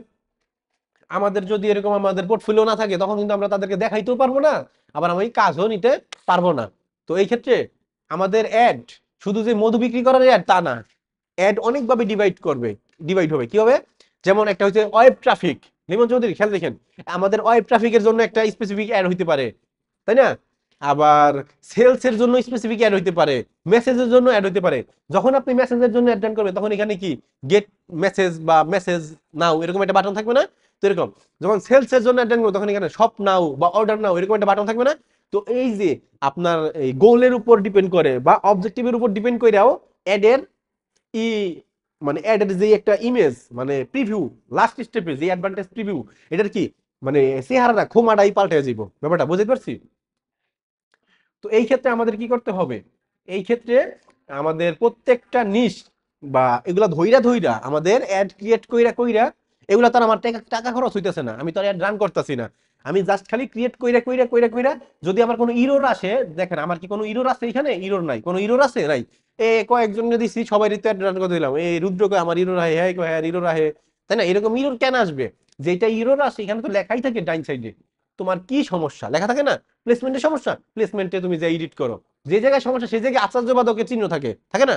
আমাদের যদি এরকম আমাদের পোর্টফোলিও না থাকে, তখন কিন্তু আমরা তাদেরকে দেখাইতেও পারবো না, আবার আমি কাজও নিতে পারবো না। তো এই ক্ষেত্রে আমাদের অ্যাড শুধু যে মধু বিক্রি করার অ্যাড তা না, অ্যাড অনেকভাবে ডিভাইড হবে কি হবে? যেমন একটা হচ্ছে ওয়েব ট্রাফিক। লিমন চৌধুরী খেয়াল দেখেন, আমাদের ওয়েব ট্রাফিকের জন্য একটা স্পেসিফিক অ্যাড হইতে পারে, তাই না? আবার সেলস এর জন্য স্পেসিফিক অ্যাড হইতে পারে, মেসেজের জন্য অ্যাড হইতে পারে। যখন আপনি মেসেজের জন্য অ্যাড রান করবেন, তখন এখানে কি গেট মেসেজ বা মেসেজ নাও এরকম একটা বাটন থাকবে না? তো এরকম যখন সেলস এর জন্য অ্যাড রান করবেন, তখন এখানে শপ নাও বা অর্ডার নাও এরকম একটা বাটন থাকবে না? তো এই যে আপনার এই গোলের উপর ডিপেন্ড করে বা অবজেক্টিভের উপর ডিপেন্ড করেও অ্যাডের ই মানে অ্যাডের যে একটা ইমেজ মানে প্রিভিউ, লাস্ট স্টেপে যে অ্যাডভান্টেজ প্রিভিউ, এটার কি মানে চেহারাটা খোমাটাই পাল্টে যাইব। ব্যাপারটা বুঝতে পারছি? তো এই ক্ষেত্রে আমাদের কি করতে হবে? এই ক্ষেত্রে আমাদের প্রত্যেকটা নিশ বা এগুলা ধইরা ধইরা আমাদের অ্যাড ক্রিয়েট কইরা কইরা, এগুলা তো আর আমার টাকা টাকা খরচ হইতেছে না, আমি তো আর অ্যাড রান করতেছি না, আমি জাস্ট খালি ক্রিয়েট কইরা কইরা কইরা কইরা, যদি আমার কোনো ইরোর আসে, দেখেন আমার কি কোনো ইরোর আছে এখানে? ইরোর নাই, কোনো ইরোর আছে নাই। কয়েকজন দিছি সবাই রিতে অ্যাড রান করে দিলাম, রুদ্রকে আমার ইরোর আহে, হ্যাঁ হ্যাঁ ইরোর আহে, তাই না? এরকম ইরোর কেন আসবে? যেটা ইরোর আসে এখানে তো লেখাই থাকে ডাইন সাইডে। তোমার কি সমস্যা? লেখা থাকে না প্লেসমেন্টের সমস্যা, প্লেসমেন্টে তুমি যে এডিট করো, যে জায়গায় সমস্যা সেই জায়গায় আশ্চর্যবাদকের চিহ্ন থাকে, থাকে না?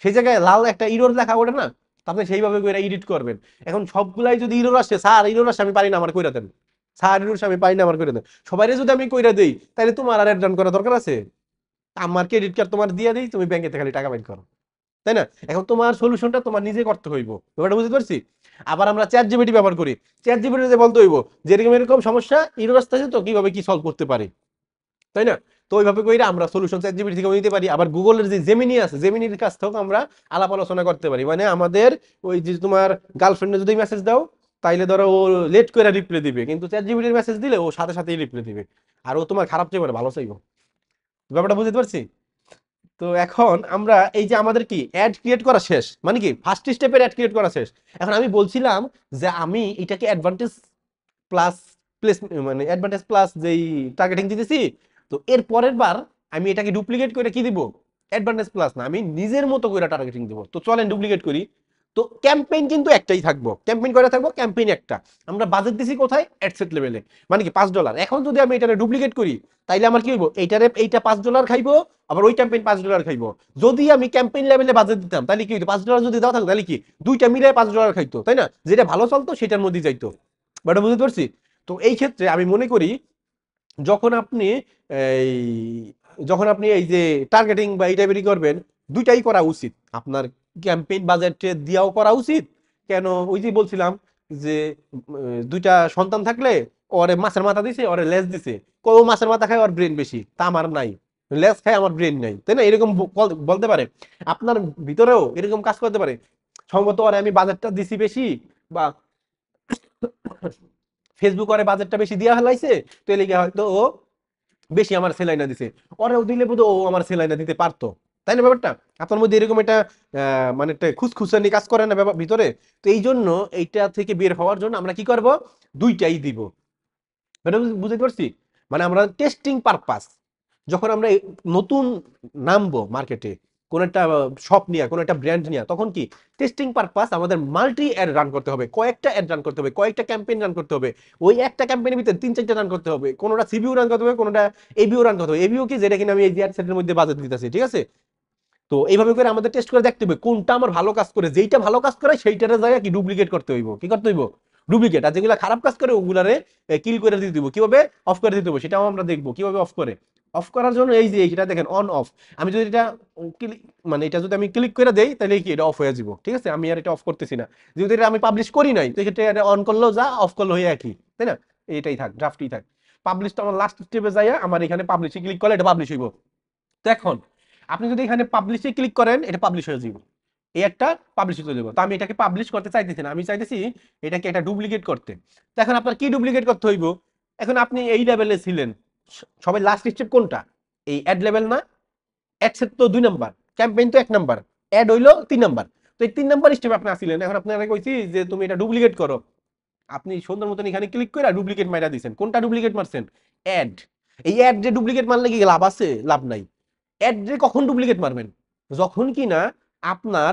সেই জায়গায় লাল একটা ইরোর লেখা ওঠে না? তো আপনি সেইভাবে করে এডিট করবেন। এখন সবগুলাই যদি ইরোর আসে, স্যার ইরোর আসে আমি পারি না আমার কইরা দেন, স্যার ইরোর আসে আমি পারি না আমার কইরা দেন, সবাইরে যদি আমি কইরা দেই, তাহলে তোমার আর অ্যাড রান করা দরকার আছে? আমার ক্রেডিট কার্ড তোমার দিয়ে দিই, তুমি ব্যাংকে থেকে খালি টাকা বাইর করো, তাই না? এখন তোমার সলিউশনটা তোমার নিজে করতে হইব। ব্যাপারটা বুঝতে পারছি? আবার আমরা চ্যাট জিপিটি ব্যবহার করি, চ্যাট জিপিটি যে বলতে হইব যে এরকম এরকম সমস্যা ইরোর আসতেছে, তো কিভাবে কি সলভ করতে পারি, তাই না? তো ওইভাবে কইরা আমরা সলিউশন চ্যাট জিপিটি থেকে নিতে পারি। আবার গুগলের যে জেমিনি আছে, জেমিনির কাছ থেকেও আমরা আলাপ আলোচনা করতে পারি। মানে আমাদের ওই যে তোমার গার্লফ্রেন্ডে যদি মেসেজ দাও, তাইলে ধরো ও লেট করে রিপ্লাই দিবে, কিন্তু চ্যাট জিপিটির মেসেজ দিলে ও সাথে সাথেই রিপ্লাই দিবে। আর ও তোমার খারাপ চাইবে না, ভালো চাইবো। ব্যাপারটা বুঝতে পারছি? তো এখন আমরা এই যে আমাদের কি অ্যাড ক্রিয়েট করা শেষ, মানে কি ফার্স্ট স্টেপের অ্যাড ক্রিয়েট করা শেষ। এখন আমি বলছিলাম যে আমি এটাকে অ্যাডভান্টেজ প্লাস প্লেস মানে অ্যাডভান্টেজ প্লাস যেই টার্গেটিং দিতেছি, তো এর পরের বার আমি এটাকে ডুপ্লিকেট করে কি দিব? অ্যাডভান্টেজ প্লাস না, আমি নিজের মতো করে টার্গেটিং দিব। তো চলেন ডুপ্লিকেট করি। তো ক্যাম্পেইন কিন্তু একটাই থাকবো, ক্যাম্পেইন করে থাকবো, ক্যাম্পেইন একটা। আমরা বাজেট দিছি কোথায়? অ্যাডসেট লেভেলে, মানে কি $5। এখন যদি আমি এটা ডুপ্লিকেট করি, তাইলে আমার কি হইব? এইটারে এইটা $5 খাইবো, আবার ওই ক্যাম্পেইন $5 খাইবো। যদি আমি ক্যাম্পেইন লেভেলে বাজেট দিতাম, তাহলে কি হইতো? $5 যদি দেওয়া থাকতো, তাহলে কি দুইটা মিলে $5 খাইতো, তাই না? যেটা ভালো চলতো সেটার মধ্যে যাইতো। বাট বুঝতে পারছি? তো এই ক্ষেত্রে আমি মনে করি, যখন আপনি এই যখন আপনি এই যে টার্গেটিং বা এই টাইপেরই করবেন, দুইটাই করা উচিত আপনার। ক্যাম্পেইন বাজেটে দিয়াও করা উচিত। কেন? ওই যে বলছিলাম যে দুইটা সন্তান থাকলে ওরে মাছের মাথা দিছে, ওরে লেজ দিছে, কেউ মাছের মাথা খায় ওর ব্রেন বেশি, তা আমার নাই, লেজ খায় আমার ব্রেন নাই, তাই না? এরকম বলতে পারে। আপনার ভিতরেও এরকম কাজ করতে পারে। সম্ভবত ওরে আমি বাজেটটা দিছি বেশি, বা ফেসবুক ওরে বাজেটটা বেশি দিয়া ফেলাইছে, তো এলিগে হয়তো ও বেশি আমার সেলাইনা দিছে, ওরেও দিলে বোধ ও আমার সেলাইনা দিতে পারতো, তাই না? ব্যাপারটা আপনার মধ্যে এরকম একটা মানে একটা খুসখুসানি কাজ করে না ব্যাপার ভিতরে? তো এই জন্য এইটা থেকে বের হওয়ার জন্য আমরা কি করব? দুইটাই দিব। এটা বুঝতে পারছি? মানে আমরা টেস্টিং পারপাস, যখন আমরা নতুন নামবো মার্কেটে, কোন একটা শপ নিয়ে, কোন একটা ব্র্যান্ড নিয়ে, তখন কি টেস্টিং পারপাস আমাদের মাল্টি অ্যাড রান করতে হবে, কয়েকটা অ্যাড রান করতে হবে, কয়েকটা ক্যাম্পেইন রান করতে হবে। ওই একটা ক্যাম্পেইনের ভিতরে 3-4টা রান করতে হবে, কোনটা সিবিও রান করতে হবে, কোনটা এবিও রান করতে হবে। এবিও কি, যেটা কিনা আমি এই অ্যাড সেটের মধ্যে বাজেট দিতেছি, ঠিক আছে? তো এইভাবে করে আমাদের টেস্ট করে দেখতে হবে কোনটা আমার ভালো কাজ করে, যেইটা ভালো কাজ করে সেইটারে জায়গা কি ডুপ্লিকেট করতে হইব, কি করতে হইব? ডুপ্লিকেট। আর যেগুলো খারাপ কাজ করে ওগুলারে কিল করে দিতে দিব। কিভাবে অফ করে দিতে হবে সেটাও আমরা দেখবো, কিভাবে অফ করে। অফ করার জন্য এই যে এটা দেখেন অন অফ, আমি যদি এটা ক্লিক মানে এটা যদি আমি ক্লিক করে দেই, তাহলে কি এটা অফ হয়ে যাব, ঠিক আছে? আমি আর এটা অফ করতেছি না। যদি এটা আমি পাবলিশ করি নাই, তো সেটা এটা অন করলেও যা, অফ করলেও হয়ে একই, তাই না? এটাই থাক, ড্রাফটই থাক। পাবলিশ তো আমার লাস্ট স্টেপে যাইয়া আমার এখানে পাবলিশে ক্লিক করলে এটা পাবলিশ হইব। তো এখন আপনি যদি এখানে পাবলিশে ক্লিক করেন, এটা পাবলিশ হয়ে যাবে, এই একটা পাবলিশ হয়ে যাবে। তো আমি এটাকে পাবলিশ করতে চাইতেছি না, আমি চাইতেছি এটাকে একটা ডুপ্লিকেট করতে। তো এখন আপনার কি ডুপ্লিকেট করতে হইব? এখন আপনি এই লেভেলে ছিলেন, সবাই লাস্ট স্টেপ কোনটা? এই অ্যাড লেভেল না? অ্যাড সেট তো 2 নাম্বার, ক্যাম্পেইন তো 1 নাম্বার, অ্যাড হইলো 3 নাম্বার। তো এই 3 নাম্বার স্টেপ আপনি আসিলেন, এখন আপনারা কইছি যে তুমি এটা ডুপ্লিকেট করো। আপনি সুন্দর মতন এখানে ক্লিক করে ডুপ্লিকেট মাইরা দিয়েছেন। কোনটা ডুপ্লিকেট মারছেন? অ্যাড। এই অ্যাড যে ডুপ্লিকেট মারলে কি লাভ আছে? লাভ নাই। অ্যাড যে কখন ডুপ্লিকেট মারবেন? যখন কি না আপনার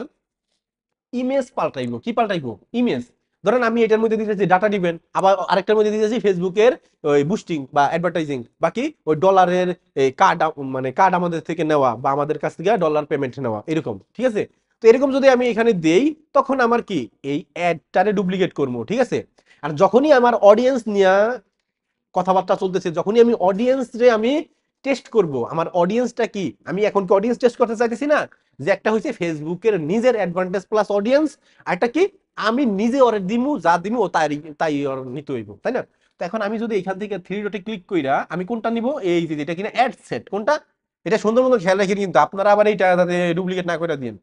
ইমেজ পাল্টাইবো। কি পাল্টাইবো? ইমেজ। ধরেন আমি এটার মধ্যে দিতেছি ডাটা দিবেন, আবার আরেকটার মধ্যে দিতেছি ফেসবুকের ওই বুস্টিং বা অ্যাডভার্টাইজিং, বাকি ওই ডলারের এই কার্ড, মানে কার্ড আমাদের থেকে নেওয়া বা আমাদের কাছ থেকে ডলার পেমেন্ট নেওয়া, এরকম। ঠিক আছে? তো এরকম যদি আমি এখানে দেই, তখন আমার কি এই অ্যাডটারে ডুপ্লিকেট করবো। ঠিক আছে? আর যখনই আমার অডিয়েন্স নিয়ে কথাবার্তা চলতেছে, যখনই আমি অডিয়েন্স রে আমি টেস্ট করব, আমার অডিয়েন্সটা কি, আমি এখন কি অডিয়েন্স টেস্ট করতে চাইতেছি না, যে একটা হচ্ছে ফেসবুকের নিজের অ্যাডভান্টেজ প্লাস অডিয়েন্স, আর একটা কি আমি নিজে ওরে দিমু, যা দিমু ও তাই তাই ওর নিতে হইব, তাই না? তো এখন আমি যদি এখান থেকে থ্রি ডটে ক্লিক কইরা আমি কোনটা নিব, এই যে এটা কিনা অ্যাড সেট, কোনটা? এটা সুন্দর মতো খেয়াল রাখেন, কিন্তু আপনারা আবার এইটা যাতে ডুপ্লিকেট না করে দিন,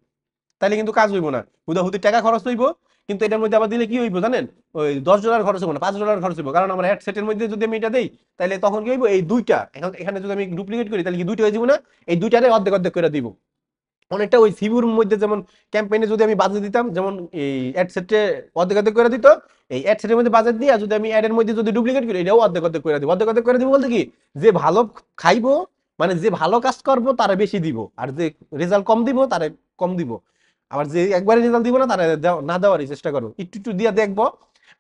তাইলে কিন্তু কাজ হইব না। হুদাহুদি টাকা খরচ হইব, কিন্তু এটার মধ্যে আবার দিলে কি হইব জানেন? ওই $10 খরচ হইব না, $5 খরচ হইব, কারণ আমার অ্যাড সেটের মধ্যে যদি আমি এটা দেই, তাহলে তখন কি হইব, এই দুইটা এখন এখানে যদি আমি ডুপ্লিকেট করি, তাহলে কি দুইটা হয়ে যাব না? এই দুইটারে অর্ধেক অর্ধেক করে দিব। অনেকটা ওই সিভির মধ্যে যেমন ক্যাম্পেইনে যদি আমি বাজেট দিতাম, যেমন এই অ্যাড সেটে অর্ধেক অর্ধেক করে দিত, এই অ্যাড সেটের মধ্যে বাজেট দিয়ে যদি আমি অ্যাডের মধ্যে যদি ডুপ্লিকেট করি, এটাও অর্ধেক অর্ধেক করে দিব। অর্ধেক অর্ধেক করে দিব বলতে কি, যে ভালো খাইবো, মানে যে ভালো কাজ করবো তারা বেশি দিব, আর যে রেজাল্ট কম দিব তারা কম দিব। আবার যে একবারে রেজাল্ট দিব না, তারা না দেওয়ারই চেষ্টা করবো, একটু একটু দিয়ে দেখবো।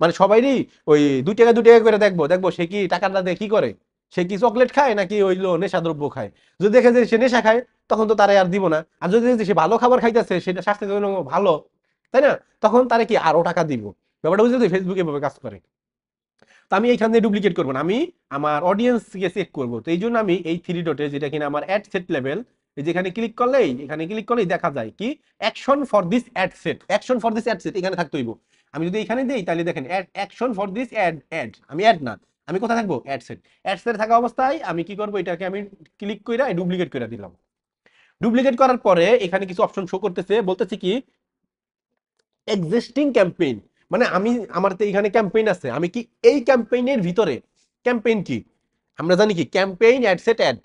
মানে সবাইরই ওই 2 টাকা 2 টাকা করে দেখবো, দেখবো সে কি টাকাটা দিয়ে কি করে, সে কি চকলেট খায় নাকি ওইগুলো নেশা দ্রব্য খায়। যদি দেখে যে সে নেশা খায়, তখন তো তারা আর দিব না। আর যদি দেখে যে সে ভালো খাবার খাইতেছে, সেটা স্বাস্থ্যের জন্য ভালো, তাই না? তখন তারা কি আরো টাকা দিব। ব্যাপারটা বুঝতে, ফেসবুক এভাবে কাজ করে। তো আমি এইখান দিয়ে ডুপ্লিকেট করবো না, আমি আমার অডিয়েন্সকে চেক করবো। তো এই জন্য আমি এই থ্রি ডটে, যেটা কিনা আমার অ্যাড সেট লেভেল, যেখানে ক্লিক করলেই, এখানে ক্লিক করলেই দেখা যায় কি action for this ad set, action for this ad set এখানে থাকতে হইব। আমি যদি এখানে দিই, তাহলে দেখেন অ্যাকশন ফর দিস অ্যাড, আমি অ্যাড না, আমি কোথায় থাকবো? Ad set. অ্যাড সেট থাকা অবস্থায় আমি কি করবো, এটাকে আমি ক্লিক করে ডুপ্লিকেট করে দিলাম। ডুপ্লিকেট করার পরে এখানে কিছু অপশন শো করতেছে, বলতেছে কি এক্সিস্টিং ক্যাম্পেইন, মানে আমি আমার তো এখানে ক্যাম্পেইন আছে, আমি কি এই ক্যাম্পেইনের ভিতরে, ক্যাম্পেইন কি আমরা জানি কি, ক্যাম্পেইন অ্যাড সেট অ্যাড,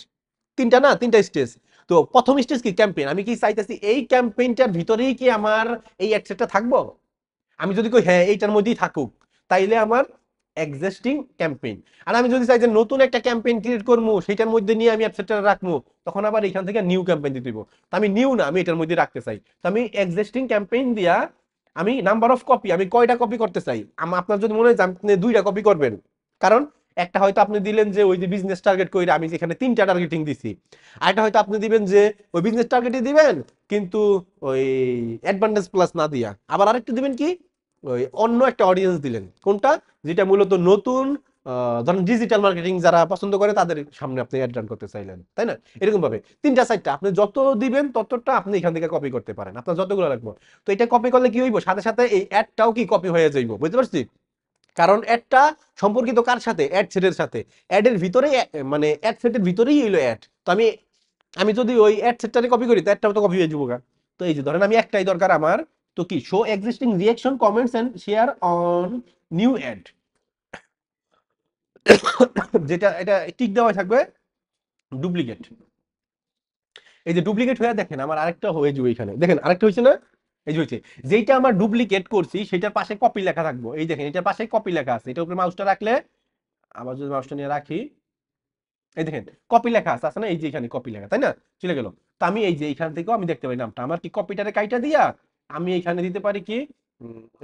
তিনটা না, তিনটা স্টেজ। তো প্রথম স্টেজ কি ক্যাম্পেইন, আমি কি চাইতেছি এই ক্যাম্পেইনটার ভিতরেই কি আমার এই অ্যাড সেটটা থাকবো। আমি যদি কই হ্যাঁ এইটার মধ্যেই থাকুক, তাইলে আমার এক্সিস্টিং ক্যাম্পেইন। আর আমি যদি চাই যে নতুন একটা ক্যাম্পেইন ক্রিয়েট করবো, সেটার মধ্যে নিয়ে আমি অ্যাড সেটটা রাখবো, তখন আবার এখান থেকে নিউ ক্যাম্পেইন দিতে দিব। তো আমি নিউ না, আমি এটার মধ্যে রাখতে চাই। তো আমি এক্সিস্টিং ক্যাম্পেইন দিয়া আমি নাম্বার অফ কপি, আমি কয়টা কপি করতে চাই, আপনার যদি মনে হয় যে আপনি 2টা কপি করবেন, কারণ একটা হয়তো আপনি দিলেন যে ওই যে বিজনেস টার্গেট কইরা আমি যেখানে 3টা টার্গেটিং দিছি, আরেকটা হয়তো আপনি দিবেন যে ওই বিজনেস টার্গেটই দিবেন, কিন্তু ওই অ্যাডভান্টেজ প্লাস না দিয়া, আবার আরেকটা দিবেন কি ওই অন্য একটা অডিয়েন্স দিলেন, কোনটা, যেটা মূলত নতুন, ধরেন ডিজিটাল মার্কেটিং যারা পছন্দ করে তাদের সামনে আপনি অ্যাড রান করতে চাইলেন, তাই না? এরকম ভাবে 3টা 4টা আপনি যত দিবেন ততটা আপনি এখান থেকে কপি করতে পারেন, আপনার যতগুলো লাগবে। তো এটা কপি করলে কি হইব, সাথে সাথে এই অ্যাডটাও কি কপি হয়ে যাইব, বুঝতে পারছি? কারণ অ্যাডটা সম্পর্কিত কার সাথে? অ্যাড সেটের সাথে। অ্যাডের ভিতরেই মানে অ্যাড সেটের ভিতরেই হইলো অ্যাড। তো আমি আমি যদি ওই অ্যাড সেটটারে কপি করি, তো অ্যাডটাও তো কপি হয়ে যাবো গা। তো এই যে ধরেন আমি একটাই দরকার আমার, তো কি show existing reaction comments and share on new ad, যেটা এটা টিক দেওয়া থাকবে ডুপ্লিকেট। এই যে ডুপ্লিকেট হয়ে দেখেন আমার আরেকটা হয়ে যাবে, এখানে দেখেন আরেকটা হয়েছে না, এই যে হয়েছে, যেটা আমার ডুপ্লিকেট করছি সেটার পাশে কপি লেখা থাকবো, এই দেখেন এটার পাশে কপি লেখা আছে, এটার উপরে মাউসটা রাখলে, আবার যদি মাউসটা নিয়ে রাখি, এই দেখেন কপি লেখা আছে, আছে না, এই যে এখানে কপি লেখা, তাই না? চলে গেল। তো আমি এই যে এইখান থেকেও আমি দেখতে পারি নামটা, আমার কি কপিটারে কাইটা দিয়া আমি এইখানে দিতে পারি কি,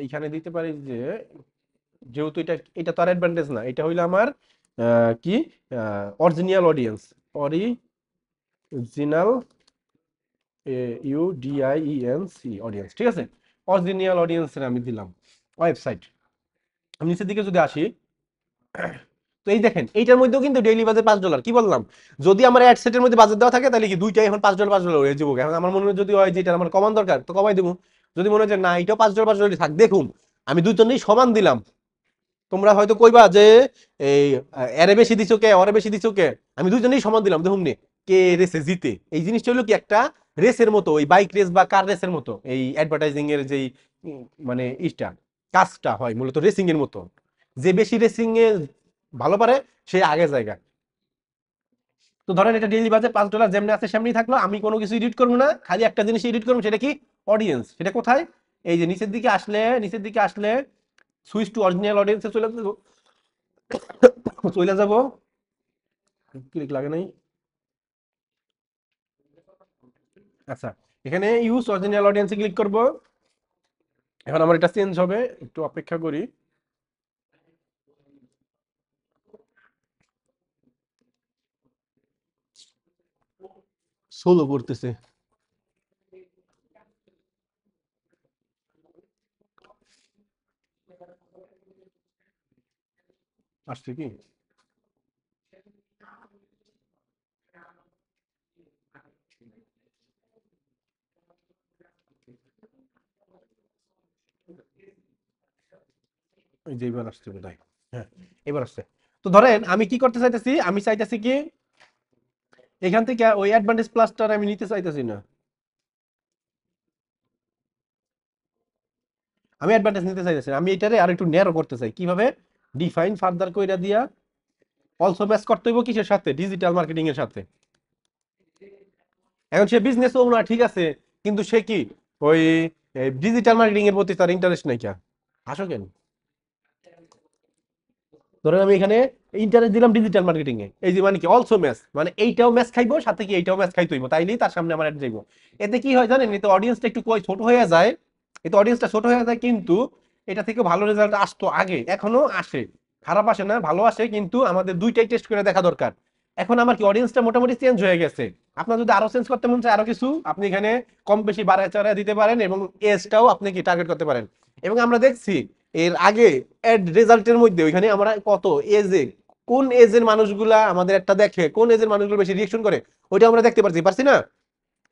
এইখানে দিতে পারি যে, যেহেতু এটা এটা তো আর অ্যাডভান্টেজ না, এটা হইলো আমার কি অরিজিনাল অডিয়েন্স, অরিজিনাল ইউডিআইএনসি অডিয়েন্স, ঠিক আছে? অরিজিনাল অডিয়েন্সের আমি দিলাম ওয়েবসাইট। আমি নিচের দিকে যদি আসি, তো এই দেখেন এইটার মধ্যেও কিন্তু ডেইলি বাজেট $5, কি বললাম? যদি আমার অ্যাড সেটের মধ্যে বাজেট দেওয়া থাকে, তাহলে কি দুইটাই এখন $5 হয়ে যাবো। এখন আমার মনে হয় যদি হয় যে এটা আমার কমান দরকার, তো কমাই দেবো। যদি মনে হয় যে না এটাও $5 থাক, দেখুন আমি দুইজনেই সমান দিলাম। তোমরা হয়তো কইবা যে এই এরে বেশি দিছো কে, ওরে বেশি দিছো কে, আমি দুইজনেই সমান দিলাম, দেখুন নি কে রেসে জিতে, এই জিনিসটা হলো কি একটা রেসের মতো, ওই বাইক রেস বা কার রেসের মতো এই অ্যাডভার্টাইজিং এর যেই মানে ইটা কাজটা হয় মূলত রেসিং এর মতো। যে বেশি রেসিং এ ভালো পারে সে আগে জায়গা। তো ধরেন এটা ডেইলি বাজে $5, যেমনি আছে সেমনি থাকলো, আমি কোনো কিছু এডিট করবো না, খালি একটা জিনিস এডিট করবো, সেটা কি অডিয়েন্স। সেটা কোথায়? এই যে নিচের দিকে আসলে, নিচের দিকে আসলে সুইচ টু অরিজিনাল অডিয়েন্সে চলে যাবো, চলে যাবো, ক্লিক লাগে নাই। আচ্ছা, এখানে ইউজ অরিজিনাল অডিয়েন্সে ক্লিক করব। এখন আমার এটা চেঞ্জ হবে, একটু অপেক্ষা করি। সোলো করতেছে, আসছে কি? এই যে এবার আসছে বোধহয়। হ্যাঁ, এবার আসছে। তো ধরেন আমি কি করতে চাইতেছি, আমি চাইতেছি কি এখান থেকে ওই অ্যাডভান্টেজ প্লাসটা আমি নিতে চাইতেছি না, আমি অ্যাডভান্টেজ নিতে চাইতেছি না, আমি এটারে আর একটু ন্যারো করতে চাই। কিভাবে? ডিফাইন ফার্দার কইরা দিয়া অলসো ম্যাচ করতে হইব কিসের সাথে? ডিজিটাল মার্কেটিং এর সাথে। এখন সে বিজনেস ওনার ঠিক আছে, কিন্তু সে কি ওই ডিজিটাল মার্কেটিং এর প্রতি তার ইন্টারেস্ট নাই কেন? আসো কেন? ধরেন আমি এখানে ইন্টারেস্ট দিলাম ডিজিটাল মার্কেটিং এ, এই যে মানে কি অলসো ম্যাচ, মানে এইটাও ম্যাচ খাইবো সাথে কি এইটাও ম্যাচ খাইতে হইব, তাইলেই তার সামনে আমার অ্যাড যাইবো। এতে কি হয় জানেন? এতে অডিয়েন্সটা একটু কই ছোট হয়ে যায়, এতে অডিয়েন্সটা ছোট হয়ে যায়, কিন্তু এটা থেকে ভালো রেজাল্ট আসতো আগে, এখনো আসে, খারাপ আসে না, ভালো আসে, কিন্তু আমাদের দুইটাই টেস্ট করে দেখা দরকার। এখন আমার কি অডিয়েন্সটা মোটামুটি চেঞ্জ হয়ে গেছে, আপনার যদি আরো চেঞ্জ করতে মন চায় আরো কিছু আপনি এখানে কম বেশি বাড়ায় চাড়ায় দিতে পারেন, এবং এজটাও আপনি কি টার্গেট করতে পারেন। এবং আমরা দেখছি এর আগে এড রেজাল্টের মধ্যে ওইখানে আমরা কত এজে, কোন এজের মানুষগুলা আমাদের একটা দেখে, কোন এজের মানুষগুলো বেশি রিয়েকশন করে, ওইটা আমরা দেখতে পারছি না?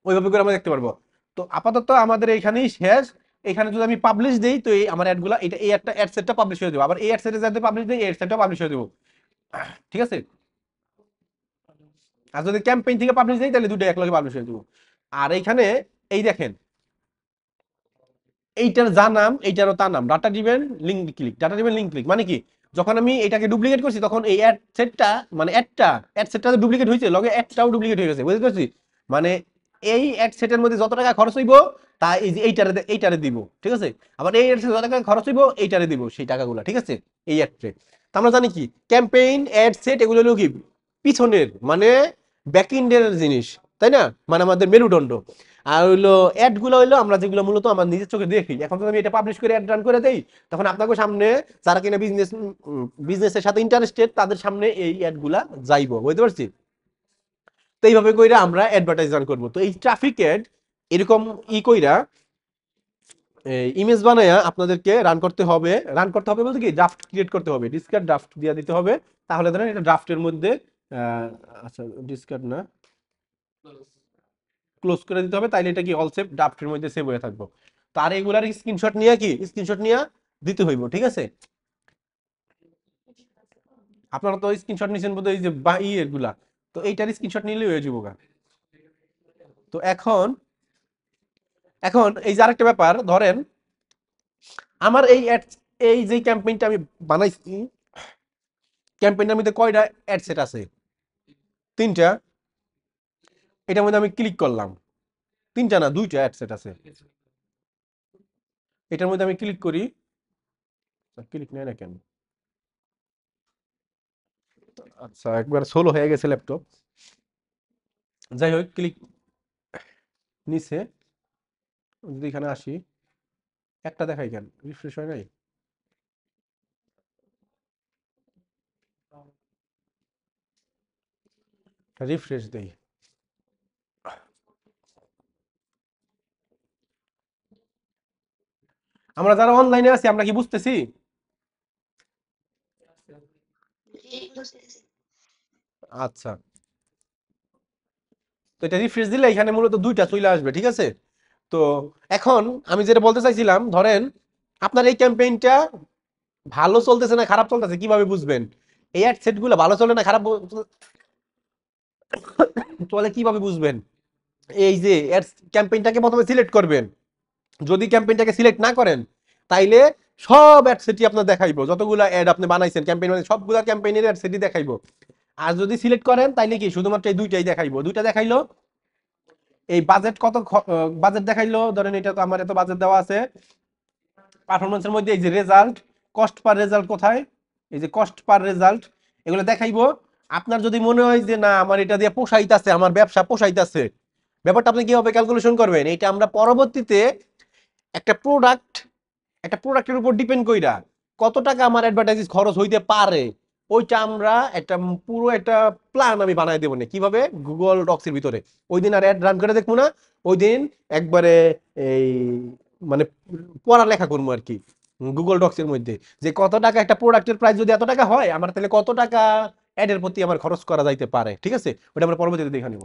ওইভাবে করে আমরা দেখতে পারবো। তো আপাতত আমাদের এইখানেই শেষ। এখানে যদি আমি পাবলিশ দেই, তো এই আমার অ্যাডগুলা এটা এই একটা অ্যাড সেটটা পাবলিশ হয়ে দেবো, আবার এই অ্যাড সেটে যাতে পাবলিশ দেই এই অ্যাড সেটটা পাবলিশ হয়ে দেবো, ঠিক আছে? আর যদি ক্যাম্পেইন থেকে পাবলিশ দেই তাহলে দুটো একলগে পাবলিশ হয়ে দেবো। আর এইখানে এই দেখেন, এইটার যা নাম এইটারও তার নাম, data driven link click. Data driven link click মানে কি? যখন আমি এটাকে ডুপ্লিকেট করছি তখন এই অ্যাড সেটটা মানে অ্যাড সেটটা ডুপ্লিকেট হয়েছে, লগে অ্যাডটাও ডুপ্লিকেট হয়ে গেছে, বুঝতে পারছি? মানে এই অ্যাড সেটের মধ্যে যত টাকা খরচ হইব তা এই যে এইটারে দিব, ঠিক আছে? আবার এই অ্যাড সেটে যত টাকা খরচ হইব এইটারে দিব সেই টাকাগুলো, ঠিক আছে? এই অ্যাডে তো আমরা জানি কি ক্যাম্পেইন অ্যাড সেট এগুলো হলো কি পিছনের মানে ব্যাক এন্ডের জিনিস, তাই না? মানে আমাদের মেরুদণ্ড। আর হইলো অ্যাড গুলো হইলো আমরা যেগুলো মূলত আমার নিজের চোখে দেখি। এখন যদি আমি এটা পাবলিশ করে অ্যাড রান করে দেই, তখন আপনাকে সামনে যারা কিনা বিজনেসের সাথে ইন্টারেস্টেড তাদের সামনে এই অ্যাড গুলা যাইবো, বুঝতে পারছি? তো এইভাবে কইরা আমরা অ্যাডভার্টাইজ রান করবো। তো এই ট্রাফিক অ্যাড এরকম কইরা ইমেজ বানায়া আপনাদেরকে রান করতে হবে। রান করতে হবে বলতে কি ড্রাফট ক্রিয়েট করতে হবে, ডিসকার্ড ড্রাফট দিয়ে দিতে হবে। তাহলে ধরেন এটা ড্রাফটের মধ্যে আচ্ছা ডিসকার্ড না, ক্লোজ করে দিতে হবে, তাইলে এটা কি অল সেভ ড্রাফটের মধ্যে সেভ হয়ে থাকবো। তো আর এগুলার স্ক্রিনশট নিয়ে কি স্ক্রিনশট নিয়ে দিতে হইব, ঠিক আছে? আপনারা তো স্ক্রিনশট নিছেন বোধহয় এই যে বা এগুলা, তো এইটার স্ক্রিনশট নিলেই হয়ে যাবো গা। তো এখন এখন এই যে আরেকটা ব্যাপার, ধরেন আমার এই এই যে ক্যাম্পেইনটা আমি বানাইছি, ক্যাম্পেইনের মধ্যে কয়টা অ্যাড সেট আছে? তিনটা। এটার মধ্যে আমি ক্লিক করলাম, তিনটা না দুইটা অ্যাড সেট আছে। এটার মধ্যে আমি ক্লিক করি, ক্লিক নেয় না কেন? আচ্ছা একবার সোলো হয়ে গেছে ল্যাপটপ, যাই হোক ক্লিক নিচে, যদি এখানে আসি একটা দেখাই কেন রিফ্রেশ হয় নাই? রিফ্রেশ দেই। আমরা যারা অনলাইনে আছি আমরা কি বুঝতেছি? জি বুঝতেছি। আচ্ছা, তো এটা রিফ্রেশ দিলে এখানে মূলত দুইটা চলে আসবে, ঠিক আছে? তো এখন আমি যেটা বলতে চাইছিলাম, ধরেন আপনার এই ক্যাম্পেইনটা ভালো চলতেছে না খারাপ চলতেছে কিভাবে বুঝবেন? এই অ্যাড সেট গুলো ভালো চলে না খারাপ তাহলে কিভাবে বুঝবেন? এই যে অ্যাডস ক্যাম্পেইনটাকে প্রথমে সিলেক্ট করবেন। যদি ক্যাম্পেইনটাকে সিলেক্ট না করেন তাইলে সব অ্যাড সেটই আপনার দেখাইবো, যতগুলা অ্যাড আপনি বানাইছেন ক্যাম্পেইন মানে সবগুলা ক্যাম্পেইনের অ্যাড সেটই দেখাইবো। আর যদি সিলেক্ট করেন তাইলে কি শুধুমাত্র এই দুইটাই দেখাইবো। দুইটা দেখাইলো, এই বাজেট কত বাজেট দেখাইলো, ধরেন এটা তো আমার এত বাজেট দেওয়া আছে। পারফরমেন্সের মধ্যে এই যে রেজাল্ট, কস্ট পার রেজাল্ট কোথায়, এই যে কস্ট পার রেজাল্ট, এগুলো দেখাইবো। আপনার যদি মনে হয় যে না আমার এটা দিয়ে পোষাইতাছে, আমার ব্যবসা পোষাইতাছে, ব্যাপারটা আপনি কিভাবে ক্যালকুলেশন করবেন? এটা আমরা পরবর্তীতে একটা প্রোডাক্ট, একটা প্রোডাক্টের উপর ডিপেন্ড কইরা কত টাকা আমার অ্যাডভার্টাইজ খরচ হইতে পারে, ওইটা আমরা একটা পুরো একটা প্ল্যান আমি বানাই দেবো না কিভাবে গুগল ডক্স এর ভিতরে। ওই দিন আর অ্যাড রান করে দেখবো না, ওই দিন একবারে এই মানে পড়ালেখা করবো আর কি গুগল ডক্স এর মধ্যে, যে কত টাকা একটা প্রোডাক্টের প্রাইস যদি এত টাকা হয় আমার তাহলে কত টাকা অ্যাডের প্রতি আমার খরচ করা যাইতে পারে। ঠিক আছে, ওটা আমরা পরবর্তীতে দেখে নিব।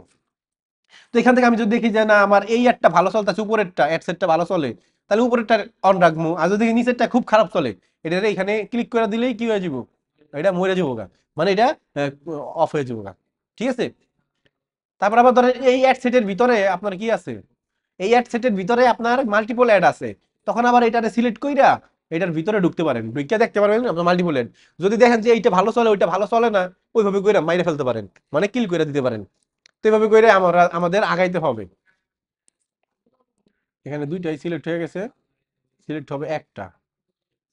তো এখান থেকে আমি যদি দেখি যে না আমার এই অ্যাডটা ভালো চলতেছে, উপরেরটা অ্যাড সেটটা ভালো চলে, তাহলে উপরেরটা অন রাখবো। আর যদি নিচেরটা খুব খারাপ চলে, এটা এখানে ক্লিক করে দিলেই কি হয়ে যাবো, এটা মরে যাবো গা, মানে এটা অফ হয়ে যাবো গা। ঠিক আছে। তারপর আবার ধরেন এই অ্যাড সেটের ভিতরে আপনার কি আছে, এই অ্যাড সেটের ভিতরে আপনার মাল্টিপল অ্যাড আছে, তখন আবার এটারে সিলেক্ট কইরা এটার ভিতরে ঢুকতে পারেন, ঢুকে দেখতে পারবেন আপনার মাল্টিপল অ্যাড। যদি দেখেন যে এইটা ভালো চলে ওইটা ভালো চলে না, ওইভাবে কইরা মাইরে ফেলতে পারেন, মানে কিল করে দিতে পারেন। তো এইভাবে করে আমরা আমাদের আগাইতে হবে। এখানে দুইটাই সিলেক্ট হয়ে গেছে, সিলেক্ট হবে একটা।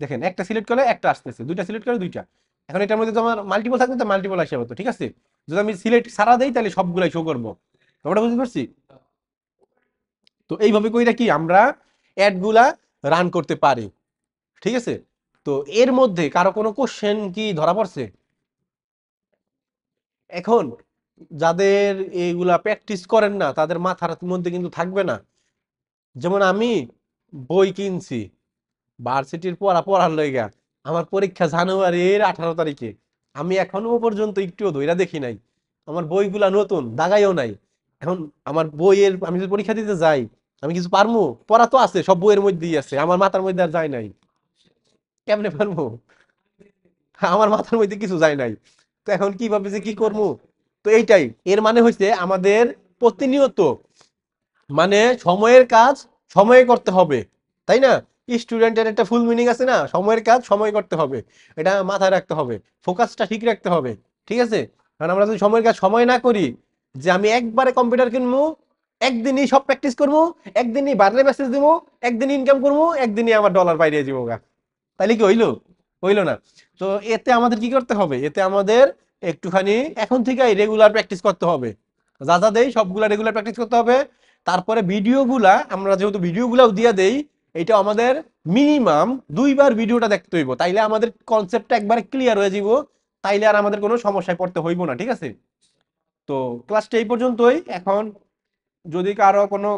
দেখেন একটা সিলেক্ট করলে একটা আসতেছে, দুইটা সিলেক্ট করে দুইটা। এখন এটার মধ্যে তো আমার মাল্টিপল থাকবে, তো মাল্টিপল আসবে তো। ঠিক আছে, যদি আমি সিলেক্ট সারা দেই তাহলে সবগুলাই শো করবো। তোমরা বুঝতে পারছি? তো এইভাবে কইরা কি আমরা অ্যাড গুলা রান করতে পারি। ঠিক আছে। তো এর মধ্যে কারো কোনো কোশ্চেন কি ধরা পড়ছে? এখন যাদের এইগুলা প্র্যাকটিস করেন না তাদের মাথার মধ্যে কিন্তু থাকবে না। যেমন আমি বই কিনছি ভার্সিটির পড়ার লইগা, আমার পরীক্ষা জানুয়ারির 18 তারিখে, আমি এখনো পর্যন্ত একটুও ধইরা দেখি নাই, আমার বইগুলা নতুন দাগাইও নাই। এখন আমার বইয়ের আমি যদি পরীক্ষা দিতে যাই আমি কিছু পারবো? পড়া তো আছে, সব বইয়ের মধ্যেই আছে, আমার মাথার মধ্যে আর যায় নাই, কেমনে পারবো? আমার মাথার মধ্যে কিছু যায় নাই। তো এখন কিভাবে যে কি করবো? তো এইটাই এর মানে হচ্ছে আমাদের প্রতিনিয়ত মানে সময়ের কাজ সময়ে করতে হবে, তাই না? স্টুডেন্টের একটা ফুল মিনিং আছে না, সময়ের কাজ সময় করতে হবে, এটা মাথায় রাখতে হবে, ফোকাসটা ঠিক রাখতে হবে। ঠিক আছে। কারণ আমরা যদি সময়ের কাজ সময় না করি, যে আমি একবারে কম্পিউটার কিনবো, একদিনই সব প্র্যাকটিস করবো, একদিনই বার্থডে মেসেজ দিব, একদিন ইনকাম করবো, একদিনই আমার ডলার বাইরে যাবো গা, তাইলে কি হইলো? হইলো না। তো এতে আমাদের কি করতে হবে? এতে আমাদের একটুখানি এখন থেকে রেগুলার প্র্যাকটিস করতে হবে, যা যা দেই সবগুলা রেগুলার প্র্যাকটিস করতে হবে। তারপরে ভিডিওগুলা আমরা যেহেতু ভিডিওগুলাও দিয়ে দেই, এটা আমাদের মিনিমাম 2বার ভিডিওটা দেখতে হইব, তাইলে আমাদের কনসেপ্টটা একবারে ক্লিয়ার হয়ে যাব, তাইলে আর আমাদের কোনো সমস্যায় পড়তে হইব না। ঠিক আছে। তো ক্লাসটা এই পর্যন্তই। এখন যদি কারো কোনো